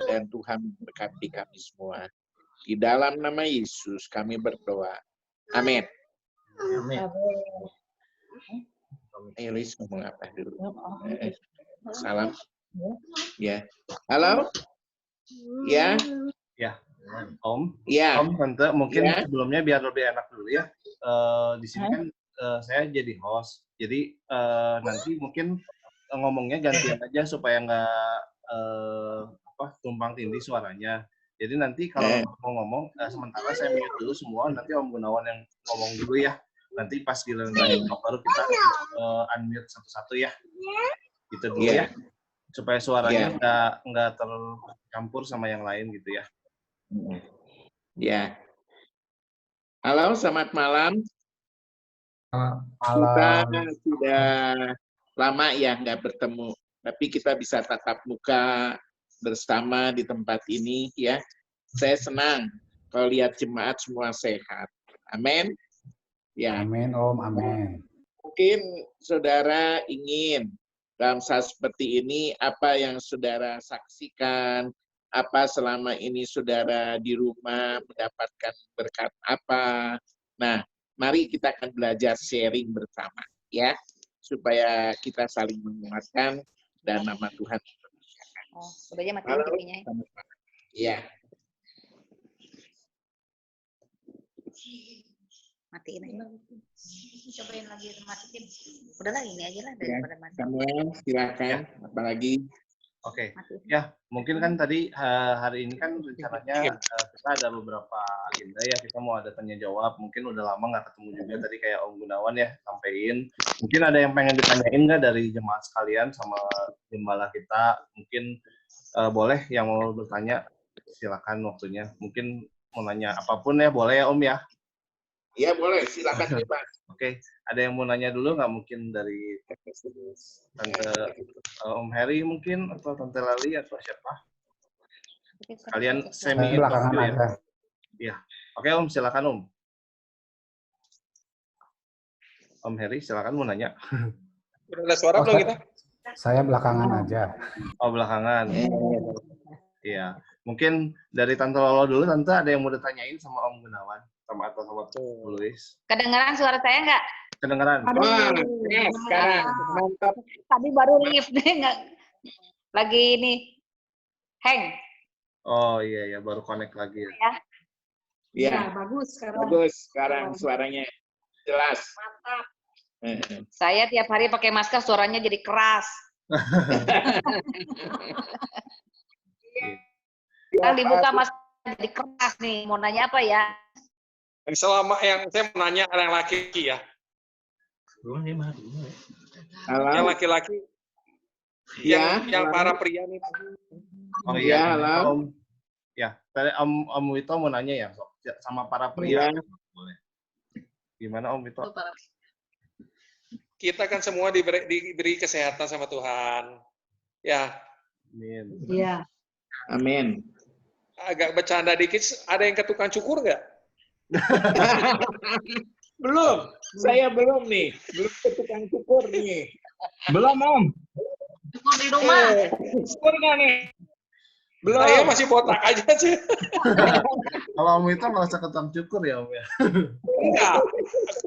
dan Tuhan memberkati kami semua. Di dalam nama Yesus kami berdoa. Amin. Amin. Ayo Lis, ngomong apa dulu? Salam. Ya. Halo? Ya. Ya, Om. Ya. Om, Tante, mungkin Ya. sebelumnya biar lebih enak dulu ya. Di sini kan saya jadi host. Jadi nanti mungkin ngomongnya gantian aja supaya nggak tumpang tindih suaranya. Jadi nanti kalau mau ngomong, sementara saya mute dulu semua, nanti Om Gunawan yang ngomong dulu ya. Nanti pas giliran tanya baru kita unmute satu-satu ya. Gitu dulu ya. Supaya suaranya nggak tercampur sama yang lain gitu ya. Ya. Halo, selamat malam. Malam. Kita sudah lama ya nggak bertemu, tapi kita bisa tatap muka bersama di tempat ini ya. Saya senang kalau lihat jemaat semua sehat. Amin. Ya. Amin, Om. Amin. Mungkin saudara ingin dalam saat seperti ini apa yang saudara saksikan, apa selama ini saudara di rumah mendapatkan berkat apa. Nah, mari kita akan belajar sharing bersama ya, supaya kita saling menguatkan dan nama Tuhan dipermuliakan. Oh, udah aja matiin TV-nya. Iya. Matiin aja. Cobain lagi matiin. Udahlah ini aja lah daripada mati. Samuel, silakan. Apalagi? Oke. Ya, mungkin kan tadi hari ini kan rencananya kita ada beberapa agenda ya. Kita mau ada tanya jawab. Mungkin udah lama nggak ketemu juga tadi kayak Om Gunawan ya sampein. Mungkin ada yang pengen ditanyain nggak dari jemaat sekalian sama gembala kita? Mungkin boleh yang mau bertanya silakan waktunya. Mungkin mau nanya apapun ya boleh ya Om ya. Iya boleh, silakan bebas. Oke, ada yang mau nanya dulu nggak mungkin dari Tante Om Heri mungkin atau Tante Lali atau siapa? Kalian semi belakangan ya. aja. Iya. Oke Om, silakan Om. Om Heri, silakan mau nanya. Udah ada suara belum kita? Saya belakangan aja. Oh, belakangan. Iya. Mungkin dari Tante Lolo dulu, Tante ada yang mau ditanyain sama Om Gunawan sama atau sama Luis. Kedengeran suara saya nggak? Kedengeran. Wah, ya, sekarang mantap. Tadi baru lift deh nggak. Lagi ini hang. Oh iya ya, baru connect lagi ya. Iya, bagus sekarang. Bagus sekarang suaranya jelas. Mantap. Saya tiap hari pakai masker suaranya jadi keras. Yang dibuka masker jadi keras nih. Mau nanya apa ya? Selama yang saya mau nanya yang laki-laki ya. Yang laki-laki. Ya, yang para pria nih. Oh iya, halo. Om. Ya, tadi Om Wito mau nanya ya, sama para pria. Boleh. Gimana Om Wito? Kita kan semua diberi kesehatan sama Tuhan. Ya. Amin. Iya. Amin. Agak bercanda dikit, ada yang ke tukang cukur nggak? Belum, saya belum nih. Belum ke tukang cukur nih. Belum, Om. Cukur di rumah. Cukur nggak nih? Belum. Saya masih botak aja sih. Kalau Om Wito merasa ketang cukur ya Om ya? Enggak.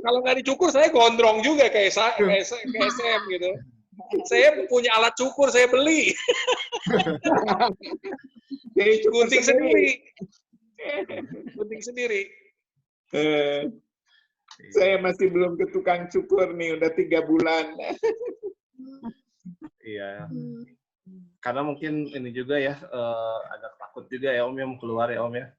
Kalau nggak dicukur, saya gondrong juga kayak SM gitu. Saya punya alat cukur, saya beli. Gunting sendiri. Gunting sendiri. Saya masih belum ke tukang cukur nih, udah 3 bulan. Iya. Karena mungkin ini juga ya, agak takut juga ya Om yang keluar ya Om ya.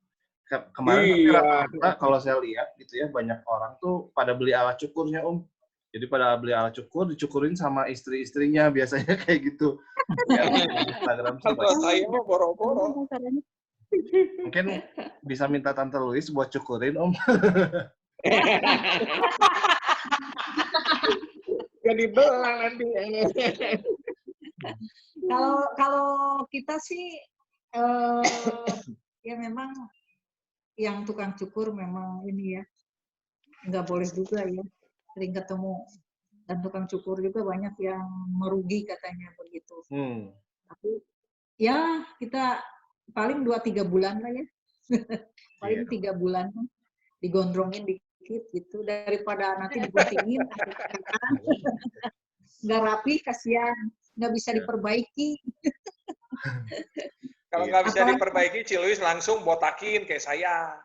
Kemarin rata-rata kalau saya lihat gitu ya, banyak orang tuh pada beli alat cukurnya Om. Jadi pada beli alat cukur, dicukurin sama istri-istrinya, biasanya kayak gitu. Ya, Instagram sih. Kalau saya mau boro-boro. Mungkin bisa minta Tante Luis buat cukurin Om. Jadi belang nanti. Kalau kita sih ya memang yang tukang cukur memang ini ya nggak boleh juga ya sering ketemu, dan tukang cukur juga banyak yang merugi katanya begitu. Tapi ya kita paling 2-3 bulan lah ya. Paling Iya. 3 bulan digondrongin dikit gitu daripada nanti diguntingin nggak rapi, kasihan nggak bisa Iya. diperbaiki. Kalau Iya. nggak bisa Apalagi- diperbaiki, Ciluis langsung botakin kayak saya.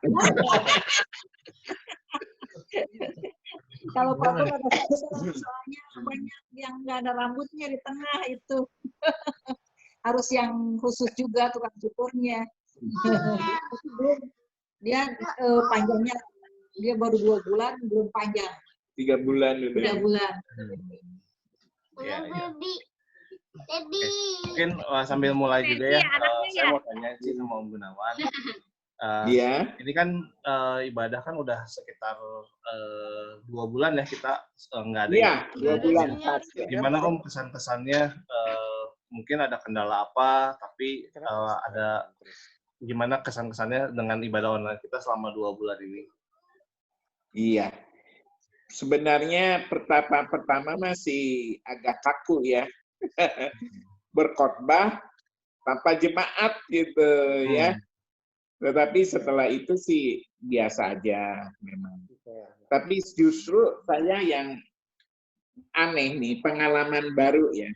Kalau Papa ada soalnya banyak yang nggak ada rambutnya di tengah itu. Harus yang khusus juga tukang cukurnya. Dia panjangnya dia baru 2 bulan belum panjang. 3 bulan udah. 3 bulan. Iya, iya. Mungkin sambil mulai juga ya, saya mau tanya sih sama Om Gunawan. Iya. Ini kan ibadah kan udah sekitar 2 bulan ya kita nggak ada. Iya, 2 bulan pas. Gimana Om kesan-kesannya? Mungkin ada kendala apa, tapi ada gimana kesan-kesannya dengan ibadah online kita selama 2 bulan ini? Iya. Sebenarnya pertama masih agak kaku ya. Berkhotbah tanpa jemaat gitu ya. Tetapi setelah itu sih biasa aja memang. Tapi justru saya yang aneh nih, pengalaman baru ya,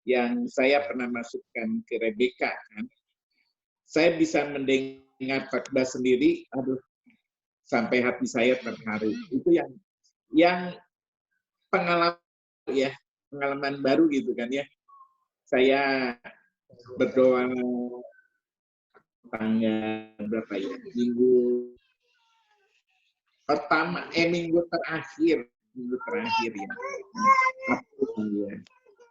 yang saya pernah masukkan ke Rebecca kan. Saya bisa mendengar khotbah sendiri, aduh, sampai hati saya terharu. Itu yang pengalaman ya, pengalaman baru gitu kan ya. Saya berdoa tanggal berapa ya? Minggu terakhir ya.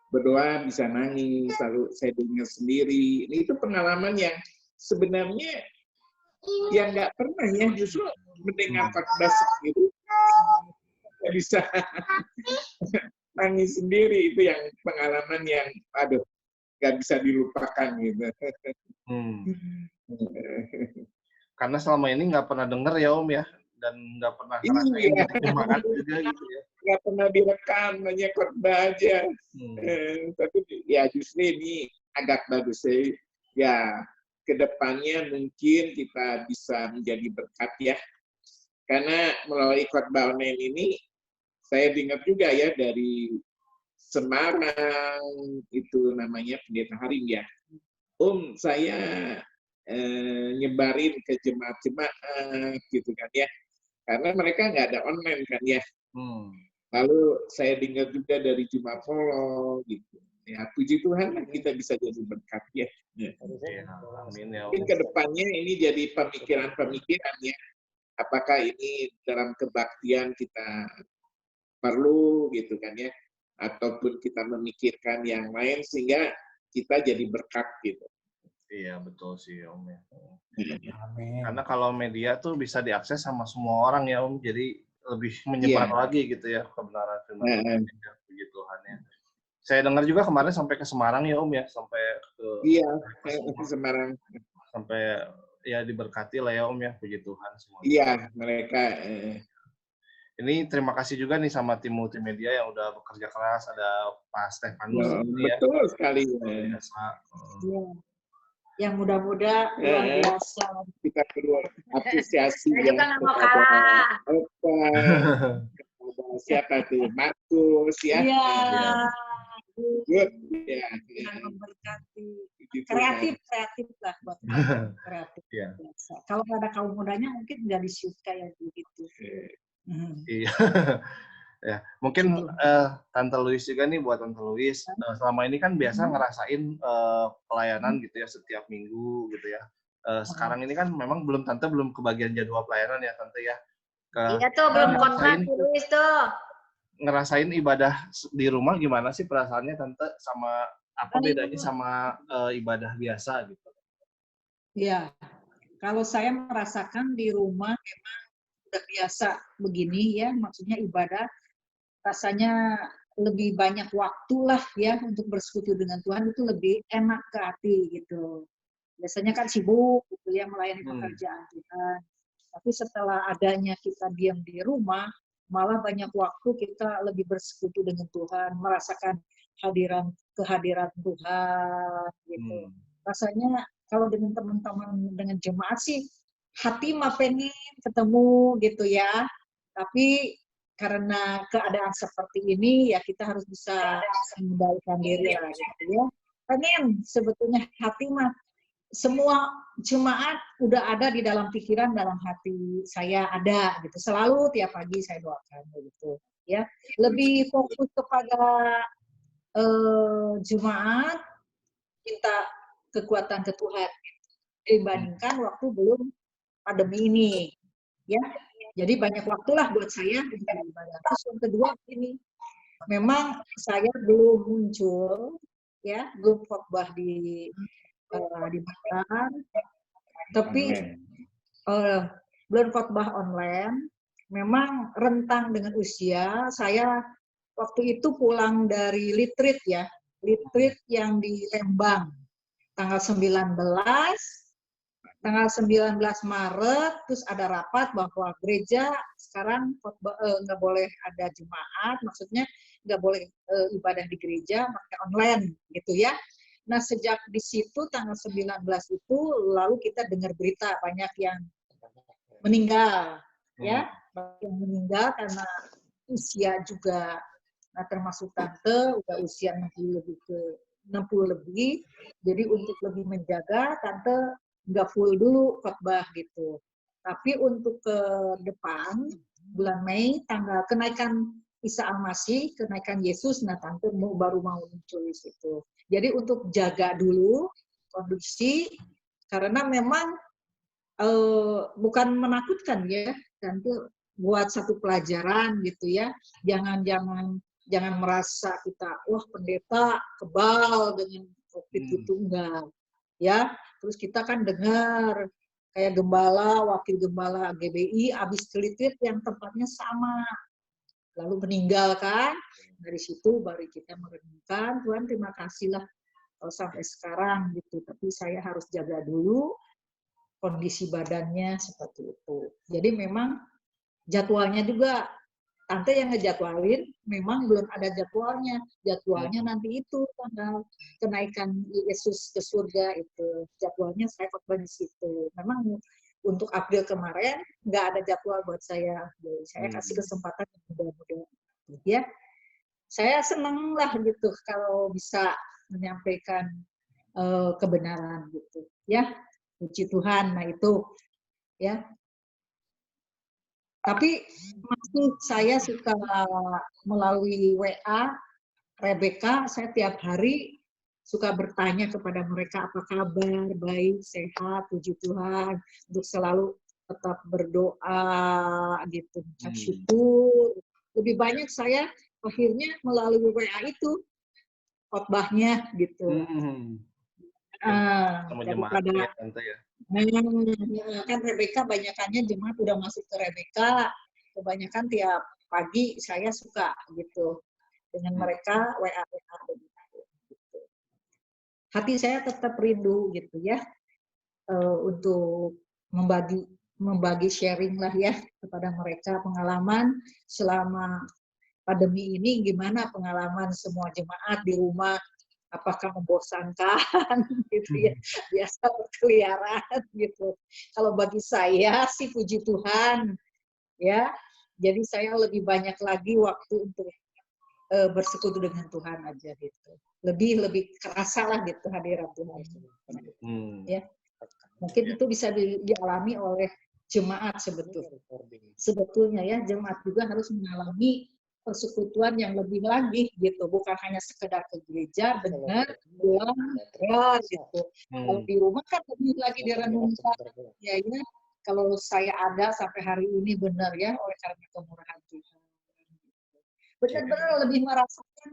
Berdoa bisa nangis, lalu saya dengar sendiri. Ini itu pengalaman yang sebenarnya yang nggak pernah ya, justru mendengar khotbah sendiri saya bisa nangis sendiri. Itu yang pengalaman yang aduh nggak bisa dilupakan gitu. Karena selama ini nggak pernah dengar ya Om ya, dan nggak pernah ngerasain jemaat juga gitu ya. Nggak pernah direkam, hanya khotbah aja. Tapi ya justru ini agak bagus sih. Ya kedepannya mungkin kita bisa menjadi berkat ya. Karena melalui khotbah online ini, saya dengar juga ya dari Semarang, itu namanya Pendeta Harim ya. Saya nyebarin ke jemaat-jemaat gitu kan ya. Karena mereka nggak ada online kan ya. Lalu saya dengar juga dari Jemaat Polo gitu. Ya puji Tuhan lah kita bisa jadi berkat ya. Amin ya. Mungkin kedepannya ini jadi pemikiran-pemikiran ya. Apakah ini dalam kebaktian kita perlu gitu kan ya. Ataupun kita memikirkan yang lain sehingga kita jadi berkat gitu. Iya betul sih Om ya. Amin. Karena kalau media tuh bisa diakses sama semua orang ya Om, jadi lebih menyebar lagi gitu ya kebenaran firman Tuhan. Puji Tuhan ya. Saya dengar juga kemarin sampai ke Semarang ya Om ya, sampai ke Semarang. Sampai ya diberkati lah ya Om ya, puji Tuhan semua. Iya, mereka. Ini terima kasih juga nih sama tim multimedia yang udah bekerja keras, ada Pak Stefanus. Betul sekali. Iya. Yang muda-muda luar biasa. Kita perlu apresiasi. Saya juga nggak mau kalah. Siapa tuh? Markus ya. Iya. Good. Ya. Memberkati. Kreatif lah buat kreatif. Iya. Kalau nggak ada kaum mudanya mungkin nggak di-shoot kayak begitu. Iya. Ya, mungkin Tante Louis juga nih, buat Tante Louis, selama ini kan biasa ngerasain pelayanan gitu ya setiap minggu gitu ya. Sekarang ini kan memang belum kebagian jadwal pelayanan ya Tante ya. Iya tuh belum kontrak Louis tuh. Ngerasain ibadah di rumah gimana sih perasaannya Tante, sama apa bedanya sama ibadah biasa gitu? Iya. Kalau saya merasakan di rumah memang udah biasa begini ya, maksudnya ibadah rasanya lebih banyak waktu lah ya untuk bersekutu dengan Tuhan, itu lebih enak ke hati gitu. Biasanya kan sibuk gitu ya melayani pekerjaan Tuhan. Tapi setelah adanya kita diam di rumah, malah banyak waktu kita lebih bersekutu dengan Tuhan, merasakan kehadiran Tuhan gitu. Rasanya kalau dengan teman-teman, dengan jemaat sih, hati mah pengen ketemu gitu ya. Tapi karena keadaan seperti ini, ya kita harus bisa mengendalikan diri lah gitu ya. Pengen sebetulnya hati mah, semua jemaat udah ada di dalam pikiran, dalam hati saya ada gitu. Selalu tiap pagi saya doakan gitu ya. Lebih fokus kepada jemaat, minta kekuatan ke Tuhan dibandingkan waktu belum pandemi ini ya. Jadi banyak waktulah buat saya untuk ibadah. Terus yang kedua ini, memang saya belum muncul ya, belum khotbah di Batam, tapi belum khotbah online. Memang rentang dengan usia. Saya waktu itu pulang dari retreat ya, retreat yang di Lembang tanggal 19 Maret, terus ada rapat bahwa gereja sekarang nggak boleh ada jemaat, maksudnya nggak boleh ibadah di gereja, pakai online gitu ya. Nah sejak di situ tanggal 19 itu, lalu kita dengar berita banyak yang meninggal, ya, yang meninggal karena usia juga. Nah termasuk tante udah usia 60 lebih, jadi untuk lebih menjaga tante nggak full dulu khotbah gitu. Tapi untuk ke depan bulan Mei tanggal kenaikan Isa Al-Masih, kenaikan Yesus, nah tante baru mau muncul di situ. Jadi untuk jaga dulu kondisi, karena memang bukan menakutkan ya, tante buat satu pelajaran gitu ya. Jangan merasa kita, wah pendeta kebal dengan COVID gitu, enggak. Ya, terus kita kan dengar kayak gembala, wakil gembala GBI habis kelitip yang tempatnya sama, lalu meninggal kan. Dari situ baru kita merenungkan, Tuhan terima kasihlah sampai sekarang gitu. Tapi saya harus jaga dulu kondisi badannya seperti itu. Jadi memang jadwalnya juga tante yang ngejadwalin, memang belum ada jadwalnya. Jadwalnya nanti itu tanggal kenaikan Yesus ke surga itu. Jadwalnya saya khotbah di situ. Memang untuk April kemarin nggak ada jadwal buat saya. Jadi saya kasih kesempatan yang muda-muda. Ya, saya seneng lah gitu kalau bisa menyampaikan kebenaran gitu. Ya, puji Tuhan. Nah itu, ya. Tapi masih saya suka melalui WA, Rebecca, saya tiap hari suka bertanya kepada mereka apa kabar, baik, sehat, puji Tuhan, untuk selalu tetap berdoa, gitu, ucap syukur. Lebih banyak saya akhirnya melalui WA itu, khotbahnya, gitu. Daripada ya. Kan Rebecca banyakannya jemaat udah masuk ke Rebecca, kebanyakan tiap pagi saya suka gitu dengan mereka WA gitu. Hati saya tetap rindu gitu ya, untuk membagi sharing lah ya kepada mereka pengalaman selama pandemi ini, gimana pengalaman semua jemaat di rumah. Apakah membosankan gitu ya, biasa berkeliaran gitu. Kalau bagi saya sih puji Tuhan ya, jadi saya lebih banyak lagi waktu untuk bersekutu dengan Tuhan aja gitu. Lebih kerasa lah gitu hadirat Tuhan. Ya, mungkin itu bisa dialami oleh jemaat sebetulnya ya, jemaat juga harus mengalami persekutuan yang lebih lagi gitu, bukan hanya sekedar ke gereja, benar, pulang, ya gitu. Kalau di rumah kan lebih lagi direnungkan, ya, kalau saya ada sampai hari ini benar ya, oleh karena kemurahan Tuhan. Benar-benar lebih merasakan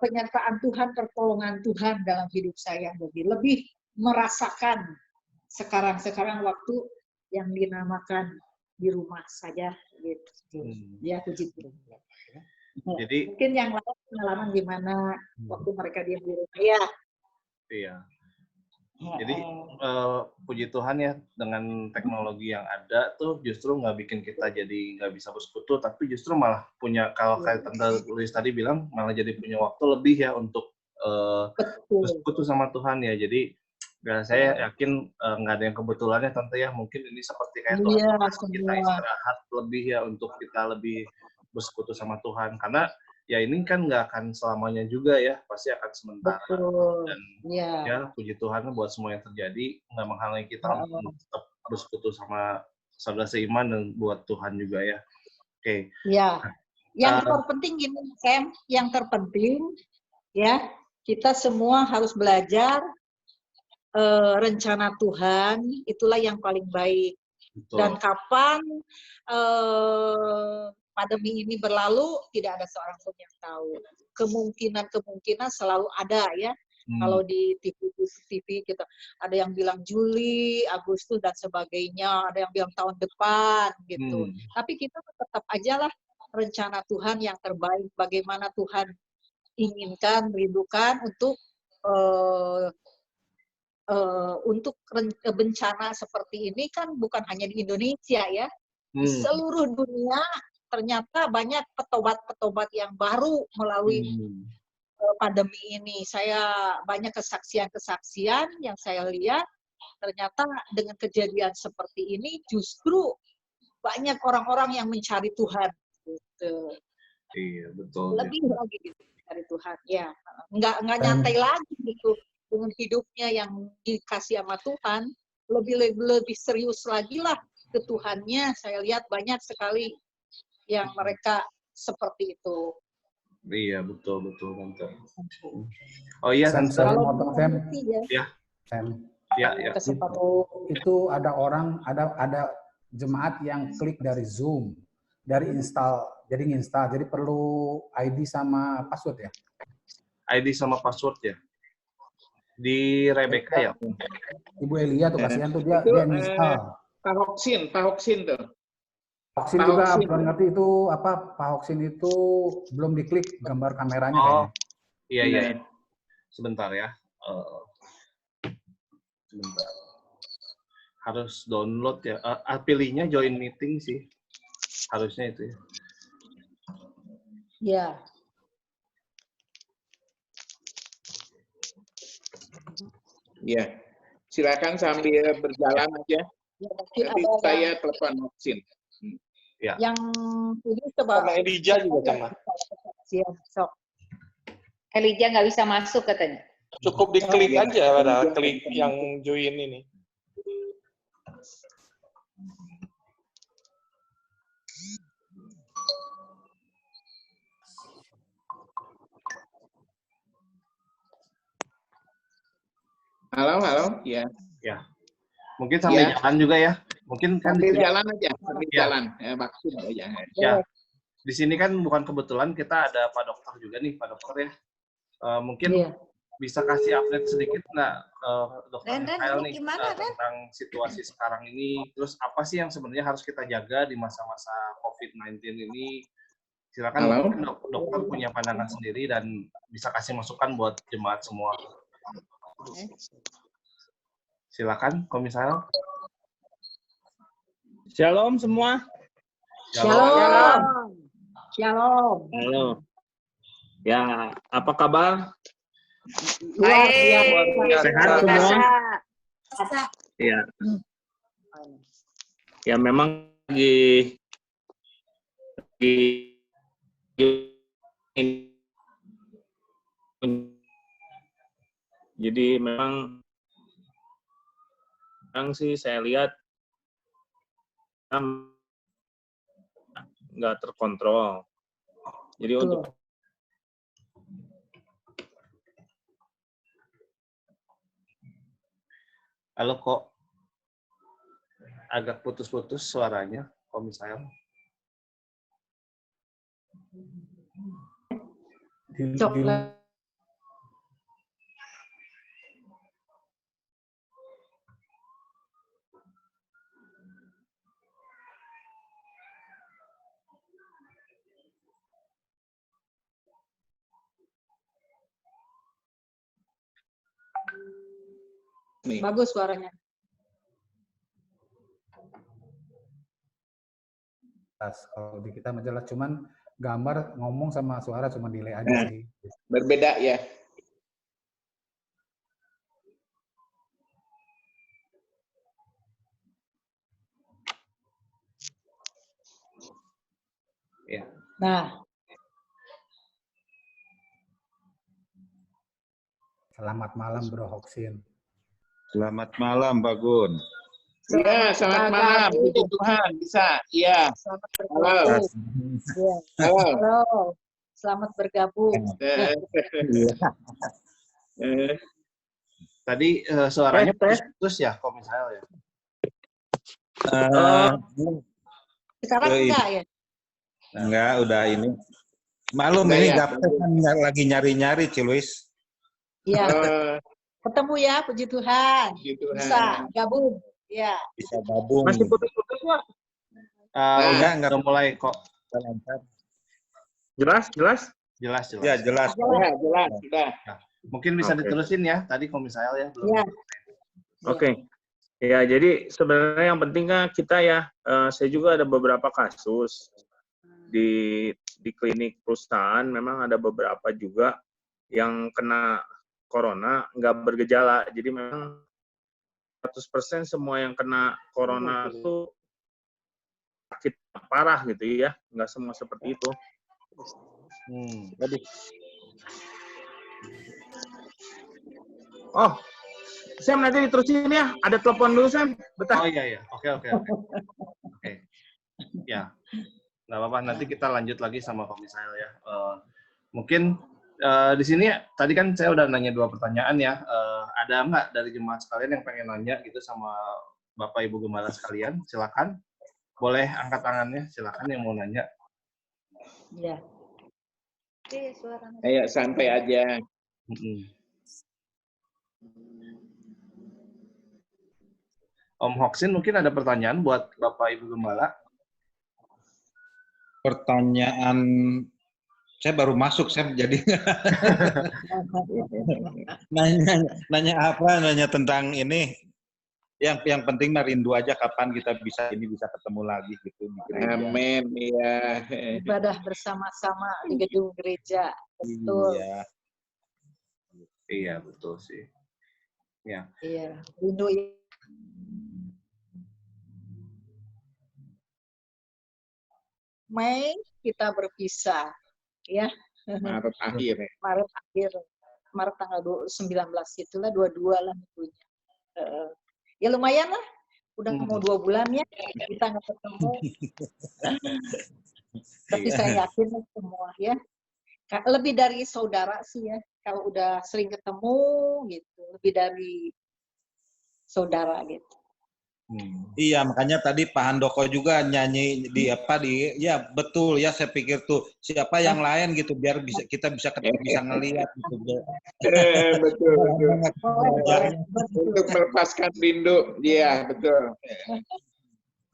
penyertaan Tuhan, pertolongan Tuhan dalam hidup saya, lebih merasakan sekarang waktu yang dinamakan di rumah saja gitu. Ya, puji Tuhan. Jadi mungkin yang lain pengalaman gimana waktu mereka diam di rumah ya. Iya. Jadi puji Tuhan ya, dengan teknologi yang ada tuh justru nggak bikin kita jadi nggak bisa bersekutu, tapi justru malah punya, kalau kayak Tante Luis tadi bilang, malah jadi punya waktu lebih ya untuk bersekutu sama Tuhan ya. Jadi Ya, saya yakin nggak ada yang kebetulannya Tante ya. Mungkin ini seperti kayak Tuhan Iya, memaksa kita semua. istirahat lebih ya untuk kita lebih bersekutu sama Tuhan. Karena ya ini kan nggak akan selamanya juga ya, pasti akan sementara. Betul. Dan Iya. ya puji Tuhan buat semua yang terjadi, nggak menghalangi kita untuk tetap bersekutu sama saudara seiman dan buat Tuhan juga ya. Oke. Ya. Yang terpenting gini, Sam, yang terpenting ya, kita semua harus belajar rencana Tuhan, itulah yang paling baik. Betul. Dan kapan pandemi ini berlalu, tidak ada seorang pun yang tahu. Kemungkinan selalu ada ya. Kalau di TV kita ada yang bilang Juli, Agustus dan sebagainya, ada yang bilang tahun depan gitu. Tapi kita tetap aja lah rencana Tuhan yang terbaik, bagaimana Tuhan inginkan, rindukan untuk bencana seperti ini kan bukan hanya di Indonesia ya, di seluruh dunia ternyata banyak petobat-petobat yang baru melalui pandemi ini. Saya banyak kesaksian-kesaksian yang saya lihat, ternyata dengan kejadian seperti ini justru banyak orang-orang yang mencari Tuhan. Gitu. Iya, betul. Lebih lagi gitu, mencari Tuhan. Ya, nggak nyantai lagi gitu dengan hidupnya yang dikasih sama Tuhan, lebih serius lagi lah ke Tuhannya. Saya lihat banyak sekali yang mereka seperti itu. Iya, betul Tante. Oh iya, Sam, Tante. saya motong, Sam. Ya. Sam. Ya. Itu ada orang, ada jemaat yang klik dari Zoom, dari install, jadi perlu ID sama password ya? ID sama password ya. Di Rebecca ya. Ibu Elia tuh kasihan tuh dia install. Pak Hoksin tuh. Hoksin juga belum ngerti itu apa, Pak Hoksin itu belum diklik gambar kameranya kayaknya. Iya. Sebentar ya. Sebentar. Harus download ya. Pilihnya join meeting sih. Harusnya itu ya. Ya. Ya. Silakan sambil berjalan aja. Ya, nanti saya telepon Hoksin. Ya. Yang ini coba. Sama Elijah juga sama. Sok. Elijah nggak bisa masuk katanya. Cukup diklik aja pada klik yang join ini. Halo, ya. Ya. Mungkin sambil jalan juga ya. Mungkin kan sambil jalan aja, sambil jalan. Maksud aja. Ya. Di sini kan bukan kebetulan kita ada Pak Dokter juga nih, Pak Dokter ya. Mungkin bisa kasih update sedikit nggak, Dokter Michael nih, tentang situasi sekarang ini. Terus apa sih yang sebenarnya harus kita jaga di masa-masa COVID-19 ini? Silakan mungkin dokter punya pandangan sendiri dan bisa kasih masukan buat jemaat semua. Silakan, Komisaris. Shalom semua. Shalom. Halo. Ya, apa kabar? Luar biasa. Sehat semua? Ya. Ya memang lagi jadi memang sih saya lihat nggak terkontrol. Jadi untuk Halo kok agak putus-putus suaranya, Komisaris. Bagus suaranya. Kalau di kita majalah cuman gambar ngomong sama suara cuma delay aja sih. Berbeda ya. Ya. Nah, Selamat malam Bro Hoksin. Selamat malam, Pak Gun. Ya, selamat malam. Puji Tuhan, bisa. Iya. selamat Halo. bergabung. Ya. Halo. Halo, selamat bergabung. Tadi suaranya putus ya, Kom Misael ya. Sekarang enggak ya? Enggak, udah ini. Malum Udah ini ya, Gaptek kan lagi nyari-nyari, Ciluis. Iya. Ketemu ya, puji Tuhan. Puji Tuhan. Bisa gabung. Ya. Bisa gabung. Masih putus-putus ya? Udah mulai kok. Lancar. Jelas? Jelas. Ya, jelas. Ya, jelas. Sudah. Mungkin bisa Oke. diterusin ya, tadi Kom Misael ya. belum. Iya. Oke. Ya, jadi sebenarnya yang penting kan kita ya, saya juga ada beberapa kasus di klinik perusahaan, memang ada beberapa juga yang kena corona nggak bergejala. Jadi memang 100% semua yang kena corona itu sakit parah gitu ya, nggak semua seperti itu. Oh, Sam nanti diterusin ya. Ada telepon dulu, Sam. Bentar. Oh iya. Oke. Ya, nggak apa-apa. Nanti kita lanjut lagi sama Kom Misael ya. Mungkin di sini tadi kan saya udah nanya 2 pertanyaan ya. Ada nggak dari jemaat sekalian yang pengen nanya gitu sama Bapak Ibu Gembala sekalian? Silakan. Boleh angkat tangannya. Silakan yang mau nanya. Iya. Oke, suaranya. Ayo, santai aja. Om Hoksin mungkin ada pertanyaan buat Bapak Ibu Gembala. Pertanyaan, saya baru masuk, saya jadi nanya apa? Nanya tentang ini. Yang penting mah rindu aja kapan kita bisa ketemu lagi gitu di gereja. Amin. Iya. Ibadah bersama-sama di gedung gereja. Betul. Iya, betul sih. Ya. Iya. Rindu ya. Mei kita berpisah, ya. Maret akhir. Maret tanggal 19 itulah 22 lah minggunya. Ya lumayan lah, udah mau 2 bulan ya kita nggak ketemu. Tapi saya yakin semua ya, lebih dari saudara sih ya. Kalau udah sering ketemu gitu, lebih dari saudara gitu. Iya, makanya tadi Pak Handoko juga nyanyi ya betul ya, saya pikir tuh siapa yang lain gitu biar kita bisa ketemu, bisa ngelihat gitu. Betul. Untuk melepaskan rindu. Iya, betul.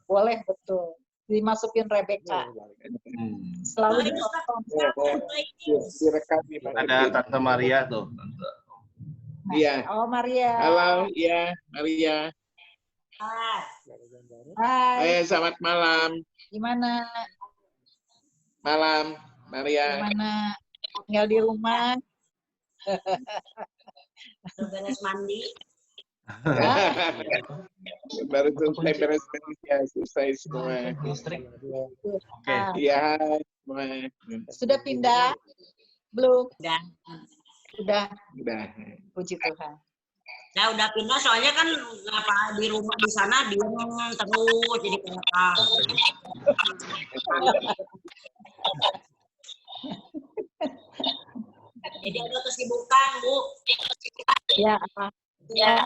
Boleh, betul. Dimasukin Rebecca. Selalu ditonton. Direkam nih, Pak. Ada Tante Maria tuh. Iya. Oh, Maria. Halo, iya, Maria. Hai. Selamat malam. Gimana? Malam, Maria. Gimana? Tinggal di rumah? Beres mandi. Baru selesai beres-beres ya, selesai semua. Oke. Iya, semua. Sudah pindah? Belum? Udah. Udah. Puji Tuhan. Saya udah pindah soalnya kan ngapa di rumah di sana diem terus jadi kayak jadi ada kesibukan, Bu. Ya, apa? Ya.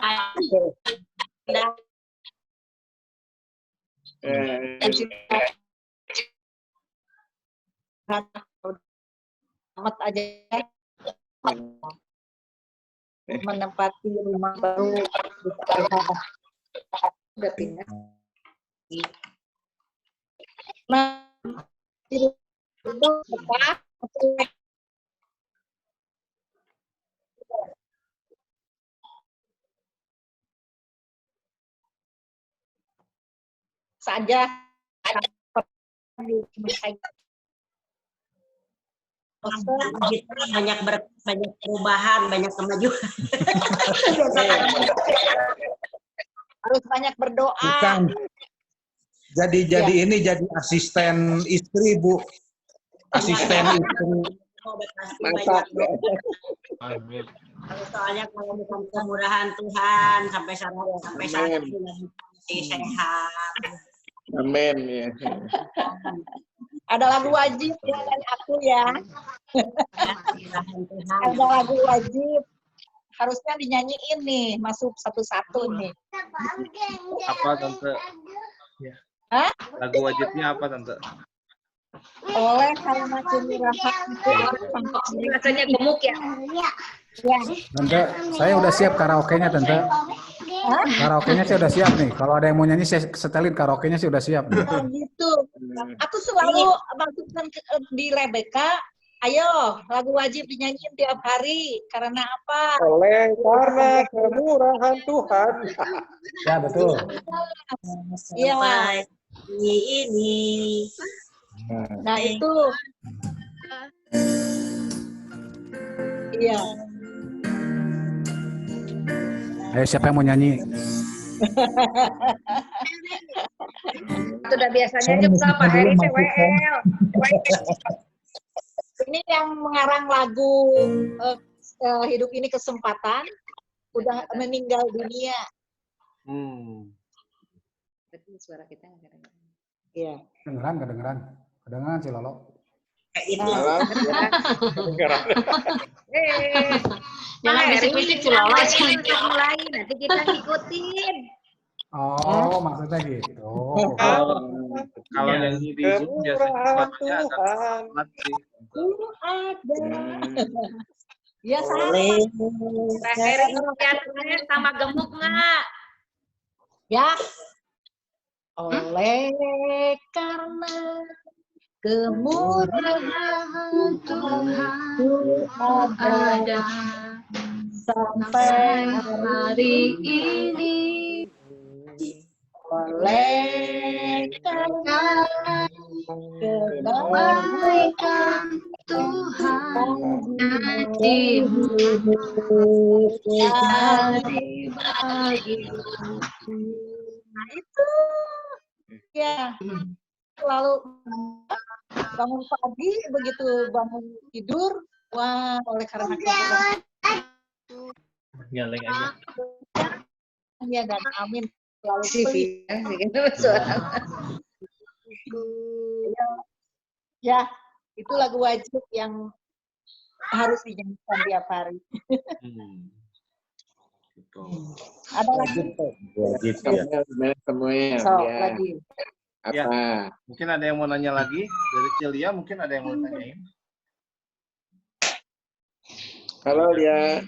Puji Tuhan. Selamat aja. Menempati rumah baru. Udah pindah. Nah, itu apa? Saja banyak perubahan, banyak kemajuan. Harus banyak berdoa. Bukan. Jadi ini jadi asisten istri, Bu. asisten itu. Udah pasti Masak. banyak. Soalnya kalau bukan kemurahan Tuhan sampai saat ini masih sehat. Amin ya. Ada lagu wajib ya dari aku ya. Ada lagu wajib. Harusnya dinyanyiin nih, masuk satu-satu nih. Apa Tante? Hah? Lagu wajibnya apa Tante? Oleh karena kemurahan Tuhan. Rasanya gemuk ya. Ya. Tante, saya udah siap karaoke-nya, Tante. Karaoke-nya saya udah siap nih. Kalau ada yang mau nyanyi, saya setelin karaoke-nya saya udah siap. Nih. Oh, gitu. Aku selalu masukkan di Rebecca. Ayo, lagu wajib dinyanyiin tiap hari. Karena apa? Oleh karena kemurahan Tuhan. Ya, betul. Iya. Ini. Nah, itu. Iya. Ayo, siapa yang mau nyanyi? Itu udah biasanya juga Pak Heri CWL. Ini yang mengarang lagu Hidup Ini Kesempatan udah meninggal dunia. Berarti suara kita nggak kedengeran. Iya. Kedengeran. Kedengeran sih, Lolo. Jangan bisik-bisik si Lola. Mulai nanti kita ngikutin. Oh, maksudnya gitu. Kalau nyanyi di Zoom biasanya suaranya agak pelat sih. Ada. Ya, sama. Pak Heri kelihatannya sama gemuk nggak? Ya. Oleh karena kemurahan Tuhan ada sampai hari ini. Oleh karena kebaikan Tuhan jadi bagiku. Nah itu ya selalu bangun pagi begitu bangun tidur, wah oleh karena kebaikan Nyaleng aja. ya dan amin selalu ya itu lagu wajib yang harus dinyanyikan tiap hari. Ada lagi? Wajib ya. Samuel, So, ya. lagi. Apa? Ya. Mungkin ada yang mau nanya lagi dari Celia, mungkin ada yang mau tanyain. Halo Lia.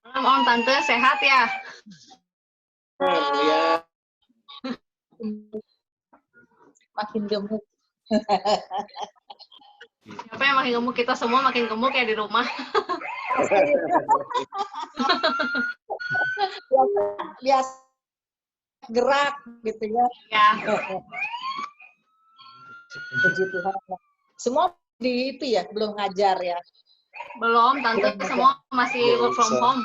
Om Tante sehat ya? Lia. Makin gemuk. Siapa yang makin gemuk? Kita semua makin gemuk ya di rumah. Biasa gerak gitu ya. Ya. Puji Tuhan. Semua di itu ya, belum ngajar ya. Belum, Tante semua masih work from home.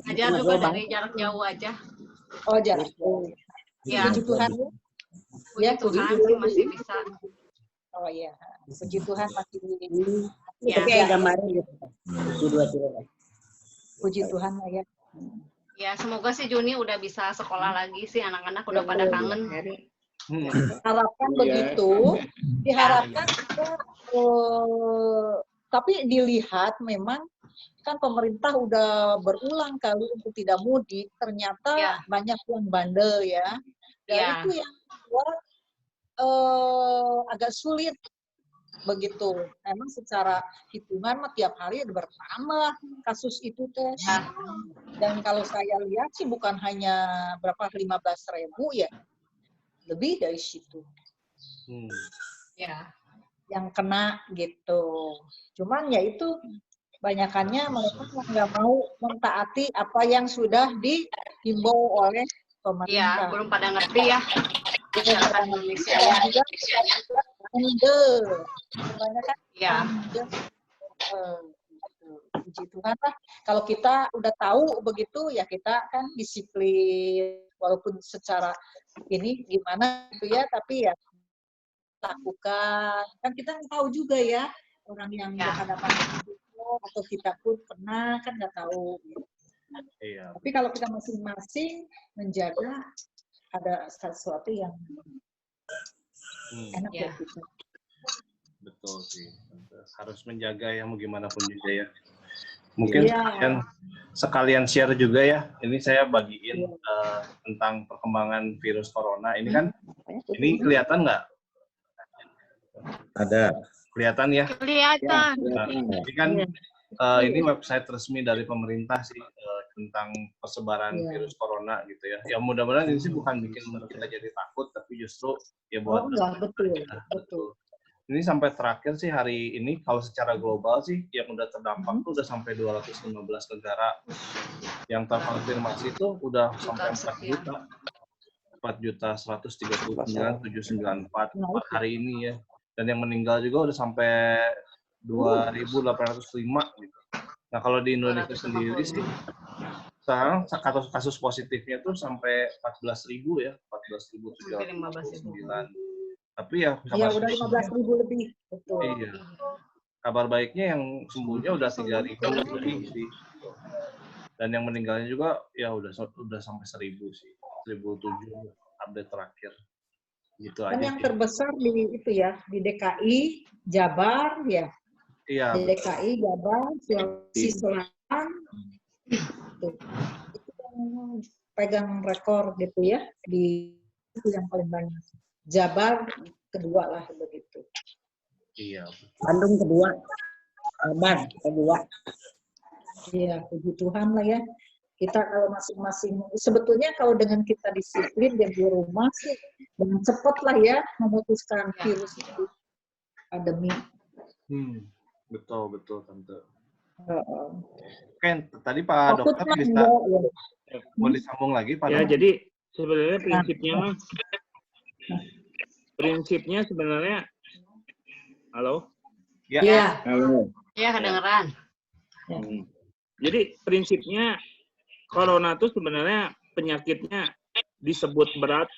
Ngajar juga dari jarak jauh aja. Oh, jarak jauh. Ya. Puji Tuhan ya. Puji Tuhan masih bisa. Oh iya, puji Tuhan masih Ya. Puji Tuhan ya. Ya, semoga sih Juni udah bisa sekolah lagi sih, anak-anak udah pada kangen. Harapkan begitu, diharapkan tapi dilihat memang kan pemerintah udah berulang kali untuk tidak mudik, ternyata banyak yang bandel ya. Dan itu yang membuat agak sulit begitu. Emang secara hitungan mah tiap hari bertambah kasus itu teh. Dan kalau saya lihat sih bukan hanya berapa 15.000 ya, lebih dari situ. Ya. Yang kena gitu. Cuman ya itu banyakannya mereka nggak mau mentaati apa yang sudah dihimbau oleh pemerintah. Iya, belum pada ngerti ya. Masyarakat Indonesia ya. Kebanyakan ya. Puji Tuhan lah. Kalau kita udah tahu begitu ya kita kan disiplin walaupun secara ini gimana gitu ya, tapi ya lakukan. Kan kita nggak tahu juga ya orang yang berhadapan dengan itu, atau kita pun pernah kan nggak tahu. Iya. Tapi kalau kita masing-masing menjaga, ada sesuatu yang enak Ya. buat kita. Betul sih. Harus menjaga ya mau gimana pun juga ya. Mungkin sekalian share juga ya. Ini saya bagiin tentang perkembangan virus corona. Ini kan, ini kelihatan nggak? Ada. Kelihatan ya? Kelihatan. Nah, ini kan ini website resmi dari pemerintah sih tentang persebaran virus corona gitu ya. Ya mudah-mudahan ini sih bukan bikin kita jadi takut, tapi justru ya buat betul. Ini sampai terakhir sih hari ini kalau secara global sih yang udah terdampak tuh udah sampai 215 negara. Yang terkonfirmasi tuh udah sampai 4 juta. 4.139.794 hari ini ya. Dan yang meninggal juga udah sampai 2.805 gitu. Nah, kalau di Indonesia sendiri sih sekarang kasus positifnya tuh sampai 14.000 ya, 14.709. Tapi ya udah 15.000 lebih. Betul. Iya. Kabar baiknya yang sembuhnya udah 3.000 lebih sih. Dan yang meninggalnya juga ya udah sampai 1.000 sih. 1.007 update terakhir. Gitu kan aja. Yang terbesar di itu ya, di DKI, Jabar ya. Iya. Di DKI, Jabar, Sulawesi Selatan. Itu yang pegang rekor gitu ya, di itu yang paling banyak. Jabar kedua lah begitu. Iya. Bandung kedua. Jabar kedua. Iya, puji Tuhan lah ya. Kita kalau masing-masing, sebetulnya kalau dengan kita disiplin dan di rumah sih, dengan cepat lah ya memutuskan virus itu, pandemi. Betul Tante. Oke, tadi Pak Dokter bisa mau disambung lagi Pak Ya, Dokter? jadi sebenarnya prinsipnya sebenarnya, halo? Ya. Halo. Ya, kedengeran. Jadi prinsipnya corona itu sebenarnya penyakitnya disebut berat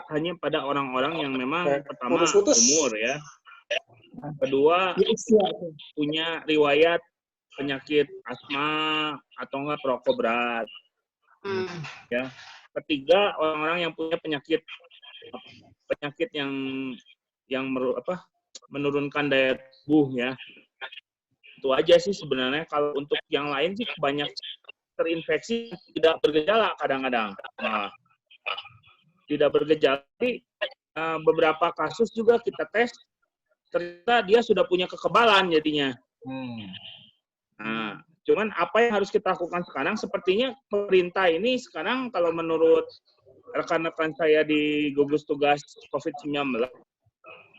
hanya pada orang-orang yang memang pertama umur ya. Kedua punya riwayat penyakit asma atau enggak perokok berat. Ya. Ketiga orang-orang yang punya penyakit yang menurunkan daya tubuh ya. Itu aja sih sebenarnya. Kalau untuk yang lain sih banyak terinfeksi tidak bergejala kadang-kadang. Nah, tidak bergejala. Tapi beberapa kasus juga kita tes ternyata dia sudah punya kekebalan jadinya. Nah, cuman apa yang harus kita lakukan sekarang? Sepertinya pemerintah ini sekarang kalau menurut rekan-rekan saya di gugus tugas COVID-19,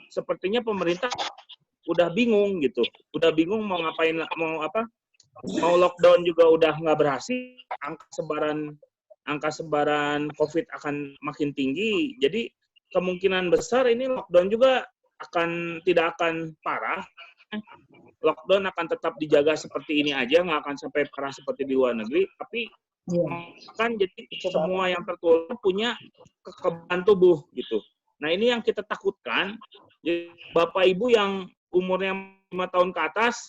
sepertinya pemerintah udah bingung gitu. Udah bingung mau ngapain, mau lockdown juga udah nggak berhasil. Angka sebaran COVID akan makin tinggi. Jadi kemungkinan besar ini lockdown juga tidak akan parah. Lockdown akan tetap dijaga seperti ini aja, nggak akan sampai parah seperti di luar negeri. Tapi kan jadi semua yang tertular punya kekebalan tubuh gitu. Nah ini yang kita takutkan. Jadi, Bapak Ibu yang umurnya 5 tahun ke atas,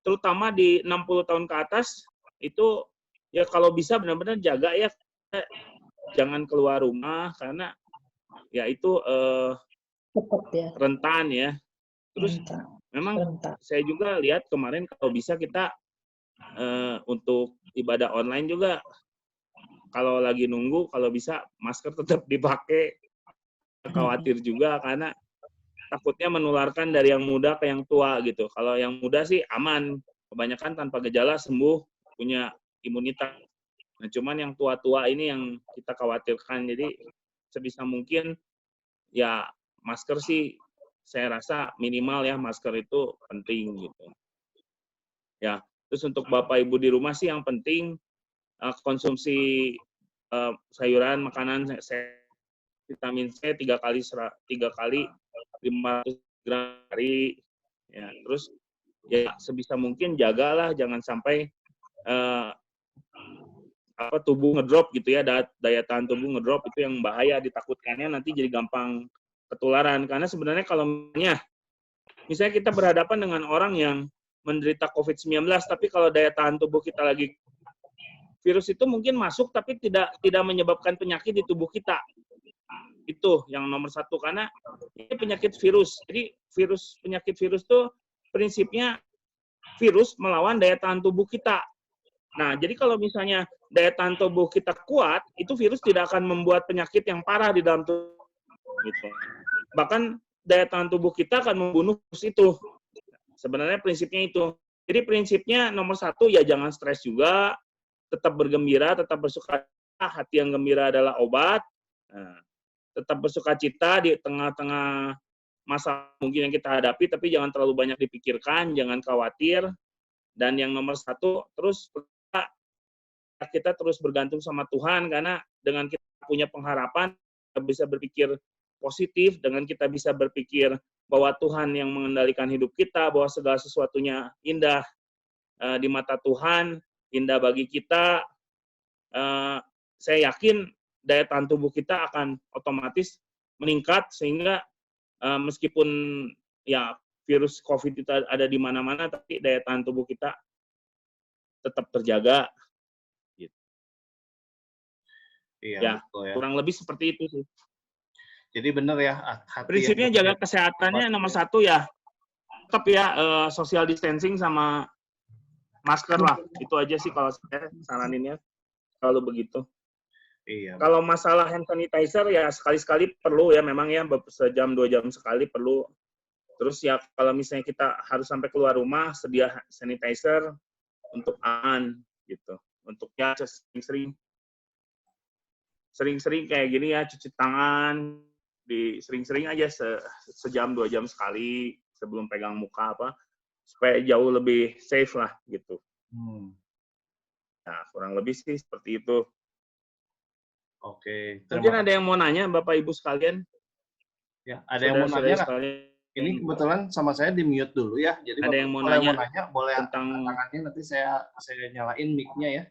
terutama di 60 tahun ke atas, itu ya kalau bisa benar-benar jaga ya, jangan keluar rumah karena ya itu rentan ya. Terus memang saya juga lihat kemarin kalau bisa kita untuk ibadah online juga kalau lagi nunggu kalau bisa masker tetap dipakai. Khawatir juga karena takutnya menularkan dari yang muda ke yang tua gitu. Kalau yang muda sih aman, kebanyakan tanpa gejala sembuh, punya imunitas. Nah, cuman yang tua-tua ini yang kita khawatirkan. Jadi sebisa mungkin ya masker sih saya rasa minimal ya, masker itu penting gitu. Ya, terus untuk Bapak Ibu di rumah sih yang penting konsumsi sayuran, makanan, vitamin C 3 kali 500 gram hari. Ya, terus ya sebisa mungkin jagalah jangan sampai tubuh ngedrop gitu ya, daya tahan tubuh ngedrop, itu yang bahaya, ditakutkannya nanti jadi gampang ketularan. Karena sebenarnya kalau misalnya kita berhadapan dengan orang yang menderita COVID-19, tapi kalau daya tahan tubuh kita lagi, virus itu mungkin masuk tapi tidak menyebabkan penyakit di tubuh kita. Itu yang nomor satu, karena ini penyakit virus. Jadi penyakit virus itu prinsipnya virus melawan daya tahan tubuh kita. Nah, jadi kalau misalnya daya tahan tubuh kita kuat, itu virus tidak akan membuat penyakit yang parah di dalam tubuh. Gitu. Bahkan daya tahan tubuh kita akan membunuh virus itu. Sebenarnya prinsipnya itu. Jadi prinsipnya nomor satu ya jangan stres juga, tetap bergembira, tetap bersuka cita. Hati yang gembira adalah obat. Nah, tetap bersuka cita di tengah-tengah masa mungkin yang kita hadapi, tapi jangan terlalu banyak dipikirkan, jangan khawatir. Dan yang nomor satu, terus kita terus bergantung sama Tuhan, karena dengan kita punya pengharapan, kita bisa berpikir positif, dengan kita bisa berpikir bahwa Tuhan yang mengendalikan hidup kita, bahwa segala sesuatunya indah di mata Tuhan, indah bagi kita, saya yakin daya tahan tubuh kita akan otomatis meningkat, sehingga meskipun ya virus COVID itu ada di mana-mana, tapi daya tahan tubuh kita tetap terjaga. Gitu. Iya, Ya, betul ya. kurang lebih seperti itu sih. Jadi benar ya, Prinsipnya jaga kesehatannya nomor satu ya, tetap ya social distancing sama masker lah. Itu aja sih kalau saya saraninnya, kalau begitu. Iya. Kalau masalah hand sanitizer ya sekali-sekali perlu ya, memang ya sejam 2 jam sekali perlu. Terus ya kalau misalnya kita harus sampai keluar rumah, sedia sanitizer untuk aman gitu. Untuk ya sering-sering kayak gini ya, cuci tangan, sering-sering aja sejam 2 jam sekali sebelum pegang muka supaya jauh lebih safe lah gitu. Nah, kurang lebih sih seperti itu. Oke. Mungkin ada yang mau nanya Bapak Ibu sekalian? Ya, ada yang mau nanya nggak? Ini kebetulan sama saya di mute dulu ya. Jadi ada yang mau nanya boleh tentang tangannya, nanti saya nyalain mic-nya ya.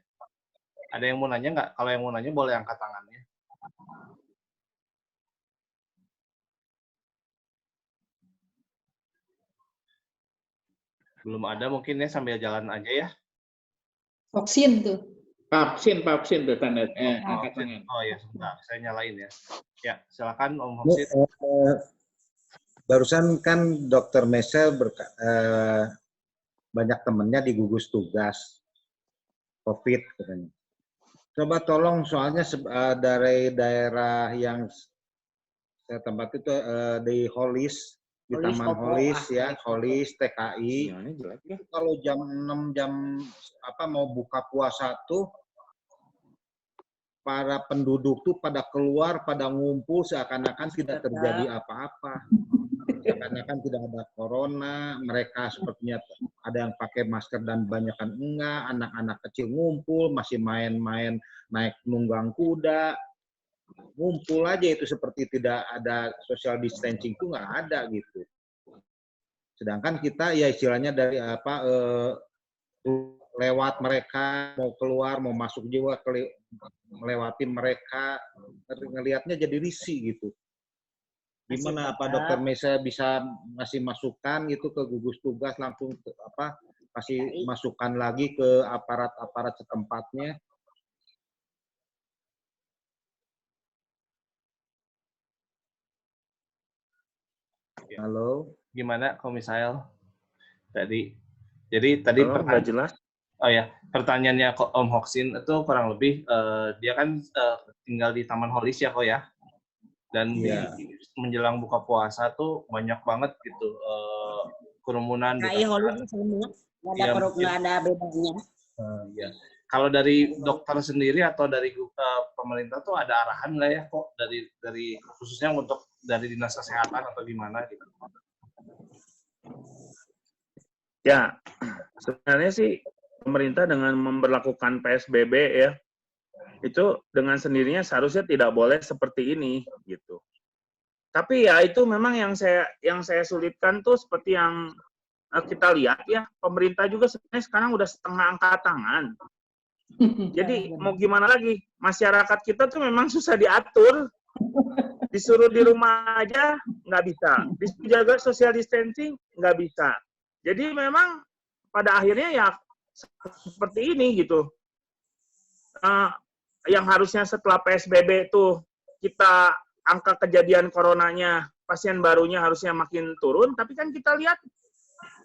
Ada yang mau nanya nggak? Kalau yang mau nanya boleh angkat tangannya. Belum ada, mungkin ya sambil jalan aja ya. Vaksin tuh. Vaksin tuh tanda angkat tangan. Oh ya, sebentar, saya nyalain ya. Ya, silakan Om Vaksin. Barusan kan Dr. Mesel banyak temennya di gugus tugas COVID katanya. Coba tolong, soalnya dari daerah yang saya tempat itu di Holis, di Taman Holis ya, Holis TKI. Kalau jam 6 jam mau buka puasa tuh, para penduduk tuh pada keluar, pada ngumpul seakan-akan tidak terjadi apa-apa. Seakan-akan tidak ada corona, mereka sepertinya ada yang pakai masker dan banyakkan enggak, anak-anak kecil ngumpul, masih main-main naik nunggang kuda, ngumpul aja itu seperti tidak ada social distancing, itu nggak ada gitu. Sedangkan kita ya istilahnya dari lewat mereka, mau keluar, mau masuk juga, melewati mereka, ngelihatnya jadi risih gitu. Gimana apa Dokter Mesa bisa ngasih masukan gitu ke gugus tugas, langsung kasih masukan lagi ke aparat-aparat setempatnya? Halo, gimana Komisail? Jadi tadi nggak jelas. Oh ya, pertanyaannya Om Hoksin itu kurang lebih dia kan tinggal di Taman Holis ya kok ya. Dan menjelang buka puasa tuh banyak banget gitu kerumunan. Nah, iya Holis semua, nggak ada bedanya. Ya. Kalau dari dokter sendiri atau dari pemerintah tuh ada arahan nggak ya kok dari khususnya untuk dari dinas kesehatan atau gimana gitu? Ya, sebenarnya sih pemerintah dengan memberlakukan PSBB ya, itu dengan sendirinya seharusnya tidak boleh seperti ini gitu. Tapi ya itu memang yang saya sulitkan tuh seperti yang kita lihat ya, pemerintah juga sebenarnya sekarang udah setengah angkat tangan. Jadi mau gimana lagi? Masyarakat kita tuh memang susah diatur. Disuruh di rumah aja nggak bisa. Disuruh jaga social distancing nggak bisa. Jadi memang pada akhirnya ya seperti ini gitu. Yang harusnya setelah PSBB tuh kita angka kejadian coronanya, pasien barunya harusnya makin turun, tapi kan kita lihat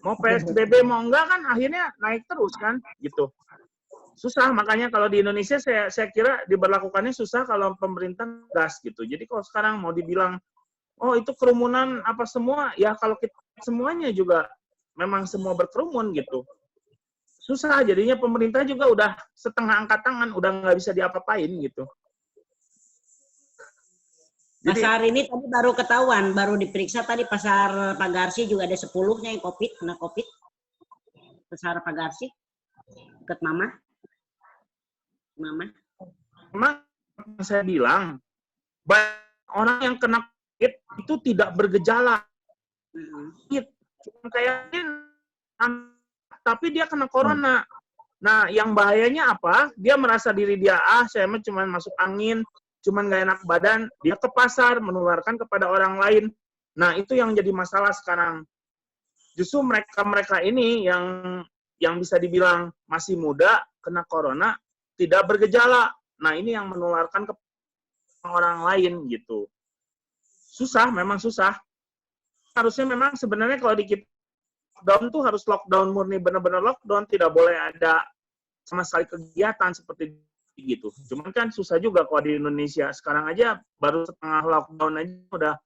mau PSBB mau enggak kan akhirnya naik terus kan gitu. Susah, makanya kalau di Indonesia saya kira diberlakukannya susah kalau pemerintah gas gitu. Jadi kalau sekarang mau dibilang, oh itu kerumunan apa semua, ya kalau kita semuanya juga memang semua berkerumun gitu. Susah, jadinya pemerintah juga udah setengah angkat tangan, udah nggak bisa diapa-apain gitu. Jadi, Pasar ini tadi baru ketahuan, baru diperiksa tadi pasar Pagarsi juga ada 10-nya yang kena COVID. Pasar Pagarsi, dekat Mama. Memang saya bilang, banyak orang yang kena COVID itu tidak bergejala. Kayak tapi dia kena corona. Nah, yang bahayanya apa? Dia merasa diri dia, saya mah cuma masuk angin, cuman nggak enak badan, dia ke pasar, menularkan kepada orang lain. Nah, itu yang jadi masalah sekarang. Justru mereka ini yang bisa dibilang masih muda, kena corona, tidak bergejala. Nah, ini yang menularkan ke orang lain, gitu. Susah, memang susah. Harusnya memang sebenarnya kalau di kita lockdown tuh harus lockdown murni, benar-benar lockdown, tidak boleh ada sama sekali kegiatan seperti gitu. Cuman kan susah juga kalau di Indonesia. Sekarang aja baru setengah lockdown aja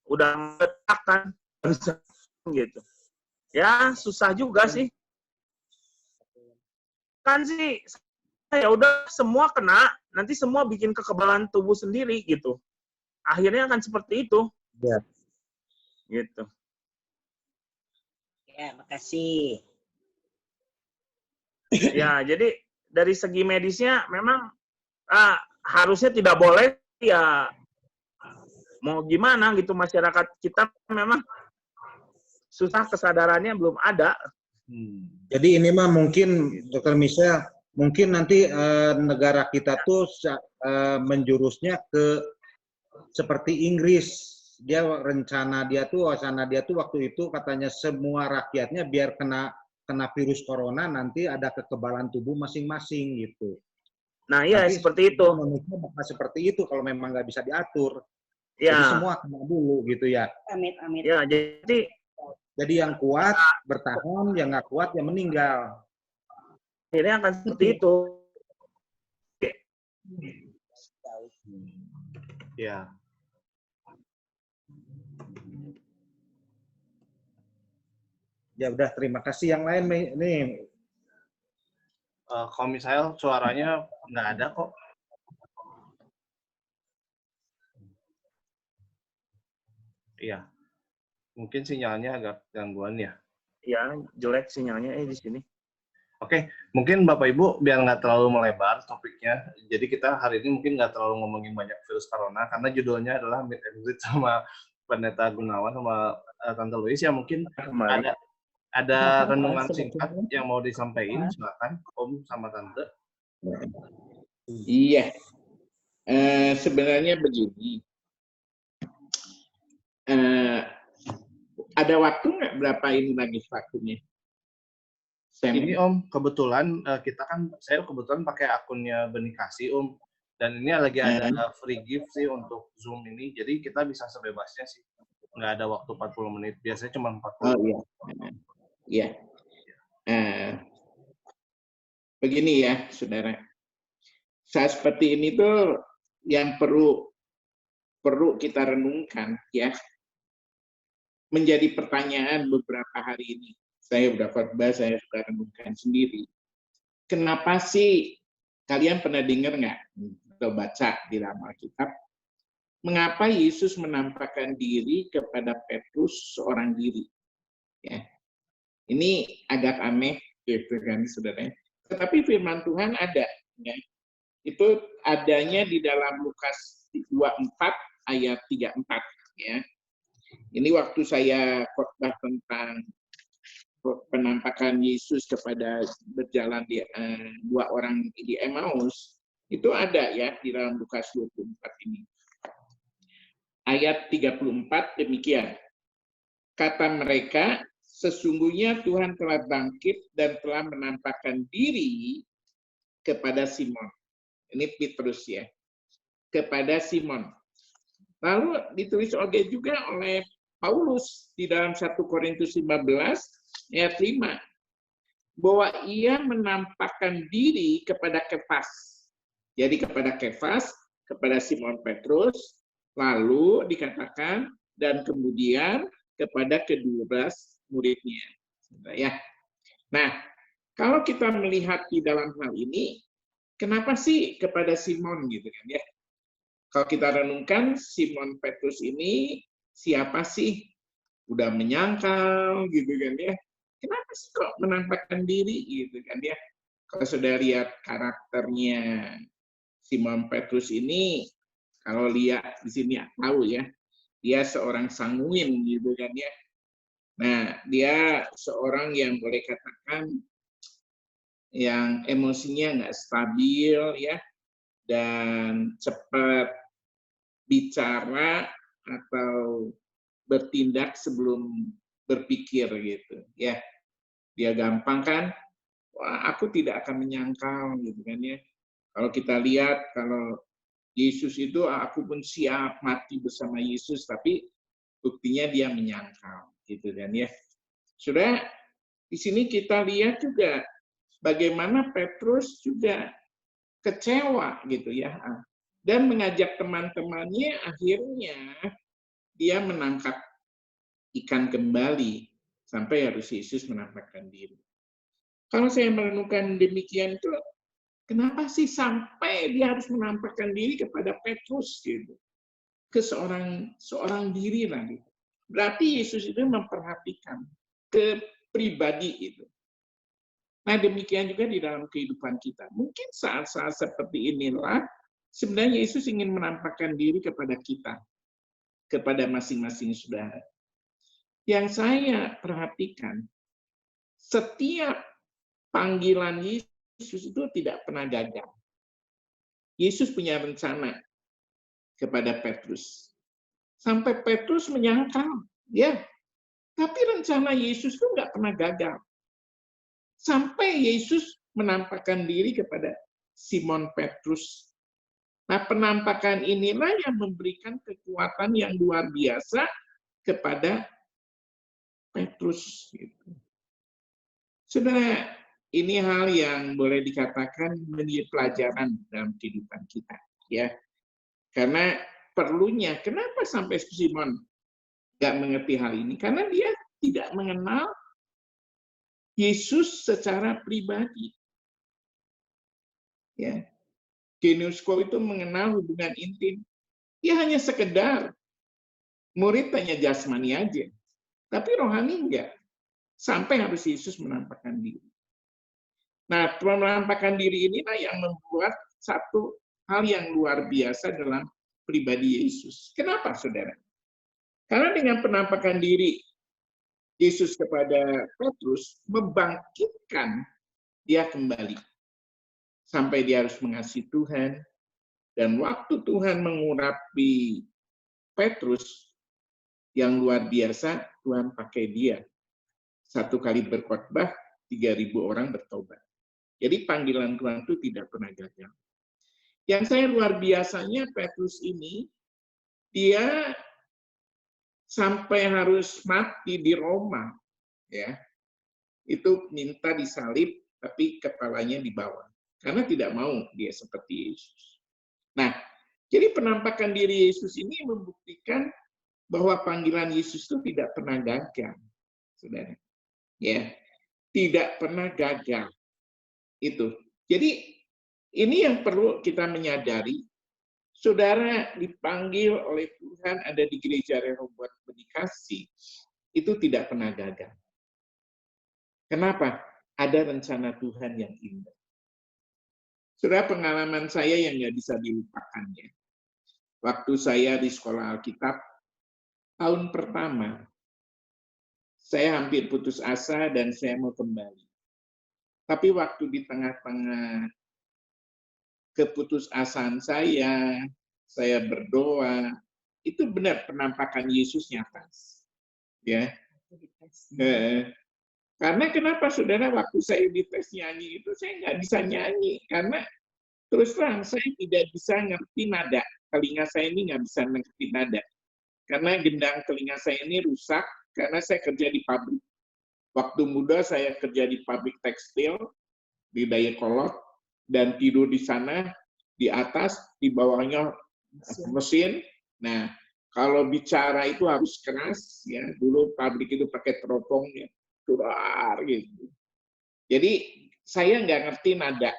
udah ngetak kan gitu. Ya susah juga sih. Kan sih ya udah semua kena, nanti semua bikin kekebalan tubuh sendiri gitu. Akhirnya akan seperti itu. Ya. Gitu. Ya, makasih. Ya, jadi dari segi medisnya memang harusnya tidak boleh, ya mau gimana gitu, masyarakat kita memang susah, kesadarannya belum ada. Jadi ini mah mungkin Dr. Michelle, mungkin nanti negara kita tuh menjurusnya ke seperti Inggris. Wacana dia tuh waktu itu katanya semua rakyatnya biar kena virus corona nanti ada kekebalan tubuh masing-masing gitu. Nah iya, seperti itu. Indonesia bakal seperti itu kalau memang nggak bisa diatur. Ya. Jadi semua kena dulu gitu ya. Amit. Ya, jadi yang kuat bertahan, yang nggak kuat ya meninggal. Akhirnya akan seperti itu. Ya. Ya udah, terima kasih. Yang lain nih. Kalau misalnya suaranya nggak ada kok. Iya. Mungkin sinyalnya agak gangguan ya. Iya, jelek sinyalnya di sini. Oke, mungkin Bapak Ibu biar nggak terlalu melebar topiknya. Jadi kita hari ini mungkin nggak terlalu ngomongin banyak virus corona karena judulnya adalah Meet and Greet sama Pendeta Gunawan sama Tante Louis ya, mungkin ada renungan singkat yang mau disampaikan, silakan Om sama Tante. Iya, sebenarnya begini, ada waktu nggak berapa ini lagi vaksinnya? Ini Om, kebetulan saya kebetulan pakai akunnya Benikasi Om, dan ini lagi ada free gift sih untuk Zoom ini, jadi kita bisa sebebasnya sih, nggak ada waktu 40 menit, biasanya cuma 40 menit. Iya. Begini ya, saudara. Saat seperti ini tuh yang perlu kita renungkan ya. Menjadi pertanyaan beberapa hari ini. Saya sudah khotbah, saya sudah renungkan sendiri. Kenapa sih kalian pernah dengar nggak atau baca di dalam Alkitab? Mengapa Yesus menampakkan diri kepada Petrus seorang diri? Ya. Ini agak aneh, gitu kan, saudara. Tetapi firman Tuhan ada. Ya. Itu adanya di dalam Lukas 24 ayat 34. Ya. Ini waktu saya khotbah tentang penampakan Yesus kepada berjalan di dua orang di Emmaus, itu ada ya di dalam Lukas 24 ini. Ayat 34 demikian. Kata mereka, sesungguhnya Tuhan telah bangkit dan telah menampakkan diri kepada Simon. Ini Petrus ya. Kepada Simon. Lalu ditulis juga oleh Paulus di dalam 1 Korintus 15 ayat 5. Bahwa ia menampakkan diri kepada Kefas. Jadi kepada Kefas, kepada Simon Petrus, lalu dikatakan dan kemudian kepada ke-12 muridnya. Ya. Nah, kalau kita melihat di dalam hal ini, kenapa sih kepada Simon gitu kan ya? Kalau kita renungkan, Simon Petrus ini siapa sih? Udah menyangkal gitu kan ya? Kenapa sih kok menampakkan diri gitu kan ya? Kalau sudah lihat karakternya Simon Petrus ini, kalau lihat di sini tahu ya, dia seorang sanguin gitu kan ya. Nah, dia seorang yang boleh katakan yang emosinya nggak stabil ya, dan cepat bicara atau bertindak sebelum berpikir gitu ya. Dia gampang kan, wah aku tidak akan menyangkal gitu kan ya. Kalau kita lihat kalau Yesus itu aku pun siap mati bersama Yesus, tapi buktinya dia menyangkal gitu kan ya. Sudah di sini kita lihat juga bagaimana Petrus juga kecewa gitu ya. Dan mengajak teman-temannya, akhirnya dia menangkap ikan kembali sampai harus Yesus menampakkan diri. Kalau saya merenungkan demikian itu, kenapa sih sampai dia harus menampakkan diri kepada Petrus gitu? Ke seorang diri lagi. Berarti Yesus itu memperhatikan ke pribadi itu. Nah, demikian juga di dalam kehidupan kita. Mungkin saat-saat seperti inilah sebenarnya Yesus ingin menampakkan diri kepada kita, kepada masing-masing saudara. Yang saya perhatikan, setiap panggilan Yesus itu tidak pernah gagal. Yesus punya rencana kepada Petrus. Sampai Petrus menyangkal, ya. Tapi rencana Yesus itu nggak pernah gagal. Sampai Yesus menampakkan diri kepada Simon Petrus. Nah, penampakan inilah yang memberikan kekuatan yang luar biasa kepada Petrus. Saudara, ini hal yang boleh dikatakan menjadi pelajaran dalam kehidupan kita, ya. Karena perlunya, kenapa sampai Simon nggak mengerti hal ini? Karena dia tidak mengenal Yesus secara pribadi. Ya. Gnosko itu mengenal hubungan intim. Dia hanya sekedar murid hanya jasmani aja. Tapi rohani enggak. Sampai harus Yesus menampakkan diri. Nah, penampakan diri inilah yang membuat satu hal yang luar biasa dalam pribadi Yesus. Kenapa, saudara? Karena dengan penampakan diri Yesus kepada Petrus membangkitkan dia kembali. Sampai dia harus mengasihi Tuhan. Dan waktu Tuhan mengurapi Petrus, yang luar biasa, Tuhan pakai dia. Satu kali berkhotbah, 3.000 orang bertobat. Jadi panggilan Tuhan itu tidak pernah gagal. Yang saya luar biasanya Petrus ini, dia sampai harus mati di Roma, ya. Itu minta disalib, tapi kepalanya dibawa. Karena tidak mau dia seperti Yesus. Nah, jadi penampakan diri Yesus ini membuktikan bahwa panggilan Yesus itu tidak pernah gagal, saudara. Ya, tidak pernah gagal. Itu. Jadi ini yang perlu kita menyadari. Saudara dipanggil oleh Tuhan ada di gereja Rehoboth Bekasi, itu tidak pernah gagal. Kenapa? Ada rencana Tuhan yang indah. Saudara, pengalaman saya yang nggak bisa dilupakan ya. Waktu saya di sekolah Alkitab, tahun pertama, Saya hampir putus asa dan saya mau kembali. Tapi waktu di tengah-tengah keputusasaan saya berdoa, itu benar penampakan Yesus nyata. Ya. Karena kenapa saudara, waktu saya dites nyanyi itu saya nggak bisa nyanyi karena terus terang saya tidak bisa ngerti nada. Telinga saya ini nggak bisa ngerti nada karena gendang telinga saya ini rusak karena saya kerja di pabrik. Waktu muda saya kerja di pabrik tekstil di Dayakolot dan tidur di sana di atas, di bawahnya mesin. Nah, kalau bicara itu harus keras ya. Dulu pabrik itu pakai teropong ya, tular gitu. Jadi saya nggak ngerti nada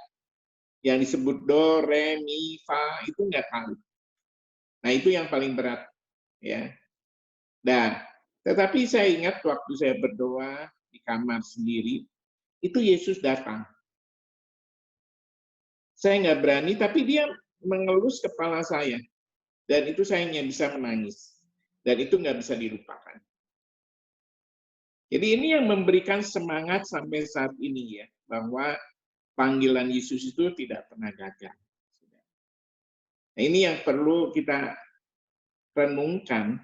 yang disebut do, re, mi, fa itu nggak tahu. Nah itu yang paling berat ya. Dan tetapi saya ingat waktu saya berdoa di kamar sendiri, itu Yesus datang. Saya nggak berani, tapi dia mengelus kepala saya. Dan itu saya hanya bisa menangis. Dan itu nggak bisa dilupakan. Jadi ini yang memberikan semangat sampai saat ini ya, bahwa panggilan Yesus itu tidak pernah gagal. Nah, ini yang perlu kita renungkan,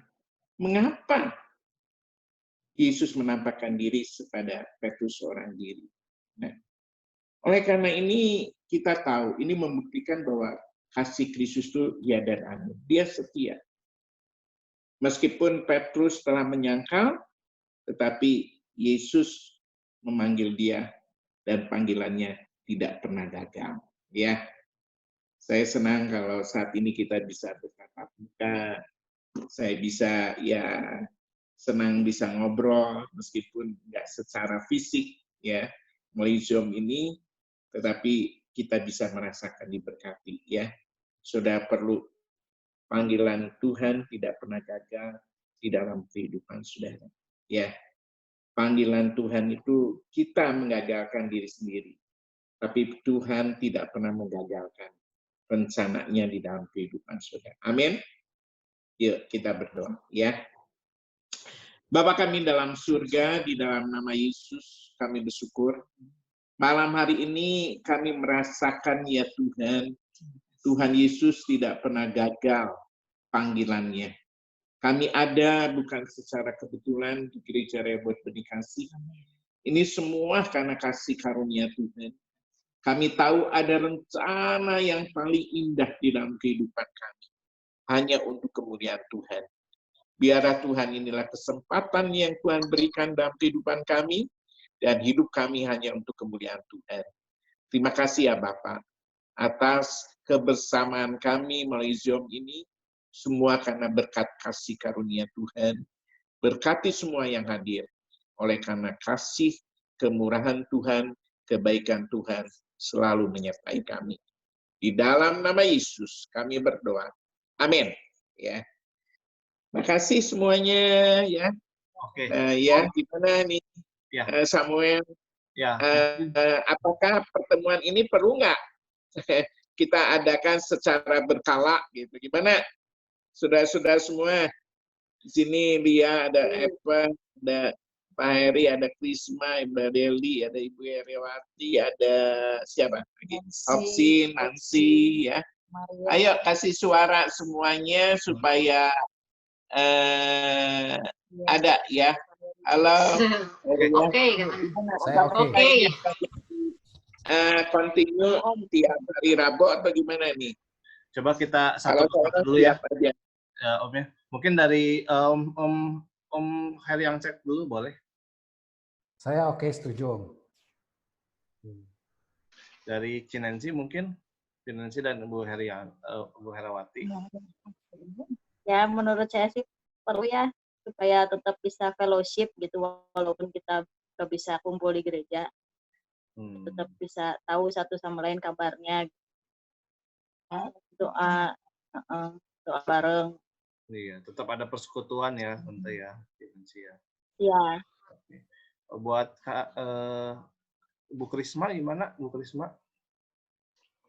mengapa Yesus menampakkan diri kepada Petrus seorang diri. Nah, oleh karena ini kita tahu, ini membuktikan bahwa kasih Kristus itu dia dan anugerah. Dia setia. Meskipun Petrus telah menyangkal, tetapi Yesus memanggil dia dan panggilannya tidak pernah gagal. Ya, saya senang kalau saat ini kita bisa bertatap muka. Saya bisa ya senang bisa ngobrol meskipun nggak secara fisik ya melalui Zoom ini, tetapi kita bisa merasakan diberkati ya. Sudah perlu panggilan Tuhan tidak pernah gagal di dalam kehidupan saudara. Ya, panggilan Tuhan itu kita menggagalkan diri sendiri, tapi Tuhan tidak pernah menggagalkan rencananya di dalam kehidupan saudara. Amin. Yuk kita berdoa ya. Bapa kami dalam surga, di dalam nama Yesus kami bersyukur. Malam hari ini kami merasakan ya Tuhan, Tuhan Yesus tidak pernah gagal panggilannya. Kami ada bukan secara kebetulan di Gereja Rebot Benih Kasih. Ini semua karena kasih karunia Tuhan. Kami tahu ada rencana yang paling indah di dalam kehidupan kami. Hanya untuk kemuliaan Tuhan. Biarlah Tuhan inilah kesempatan yang Tuhan berikan dalam kehidupan kami. Dan hidup kami hanya untuk kemuliaan Tuhan. Terima kasih ya Bapak. Atas kebersamaan kami melalui Zoom ini. Semua karena berkat kasih karunia Tuhan. Berkati semua yang hadir. Oleh karena kasih, kemurahan Tuhan, kebaikan Tuhan selalu menyertai kami. Di dalam nama Yesus kami berdoa. Amin. Ya. Makasih semuanya ya. Oke. Ya, gimana nih Ya. Samuel? Ya. Apakah pertemuan ini perlu nggak kita adakan secara berkala gitu? Gimana? Saudara-saudara semua di sini Lia, ada Eva, ada Pak Heri, ada Krisma, Mbak Deli, ada Ibu Heriwati, ada siapa lagi? Opsi, Nancy, ya. Ayo kasih suara semuanya supaya ada ya. Halo. Oke. Saya oke. Continue tiap hari Rabu atau gimana nih? Coba kita satu dulu ya. Om ya. Mungkin dari Om Heri yang cek dulu boleh? Saya oke, setuju Om. Dari Cinensi mungkin? Cinensi dan Bu Herawati. Ya, menurut saya sih perlu ya, supaya tetap bisa fellowship gitu, walaupun kita nggak bisa kumpul di gereja. Tetap bisa tahu satu sama lain kabarnya. Doa bareng. Iya, tetap ada persekutuan ya, Tante ya, Cinensi ya. Iya. Buat Bu Krisma gimana, Bu Krisma?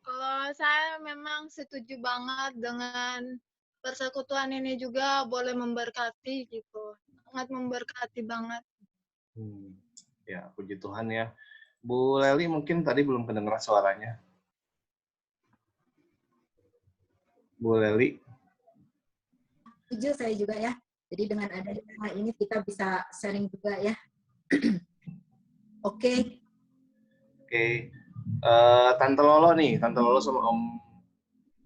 Kalau saya memang setuju banget dengan persekutuan ini juga boleh memberkati gitu. Sangat memberkati banget. Ya, puji Tuhan ya. Bu Leli mungkin tadi belum kedengeran suaranya. Bu Leli. Setuju saya juga ya. Jadi dengan adanya ini kita bisa sharing juga ya. Oke. Oke. Tante Lolo nih, Tante Lolo sama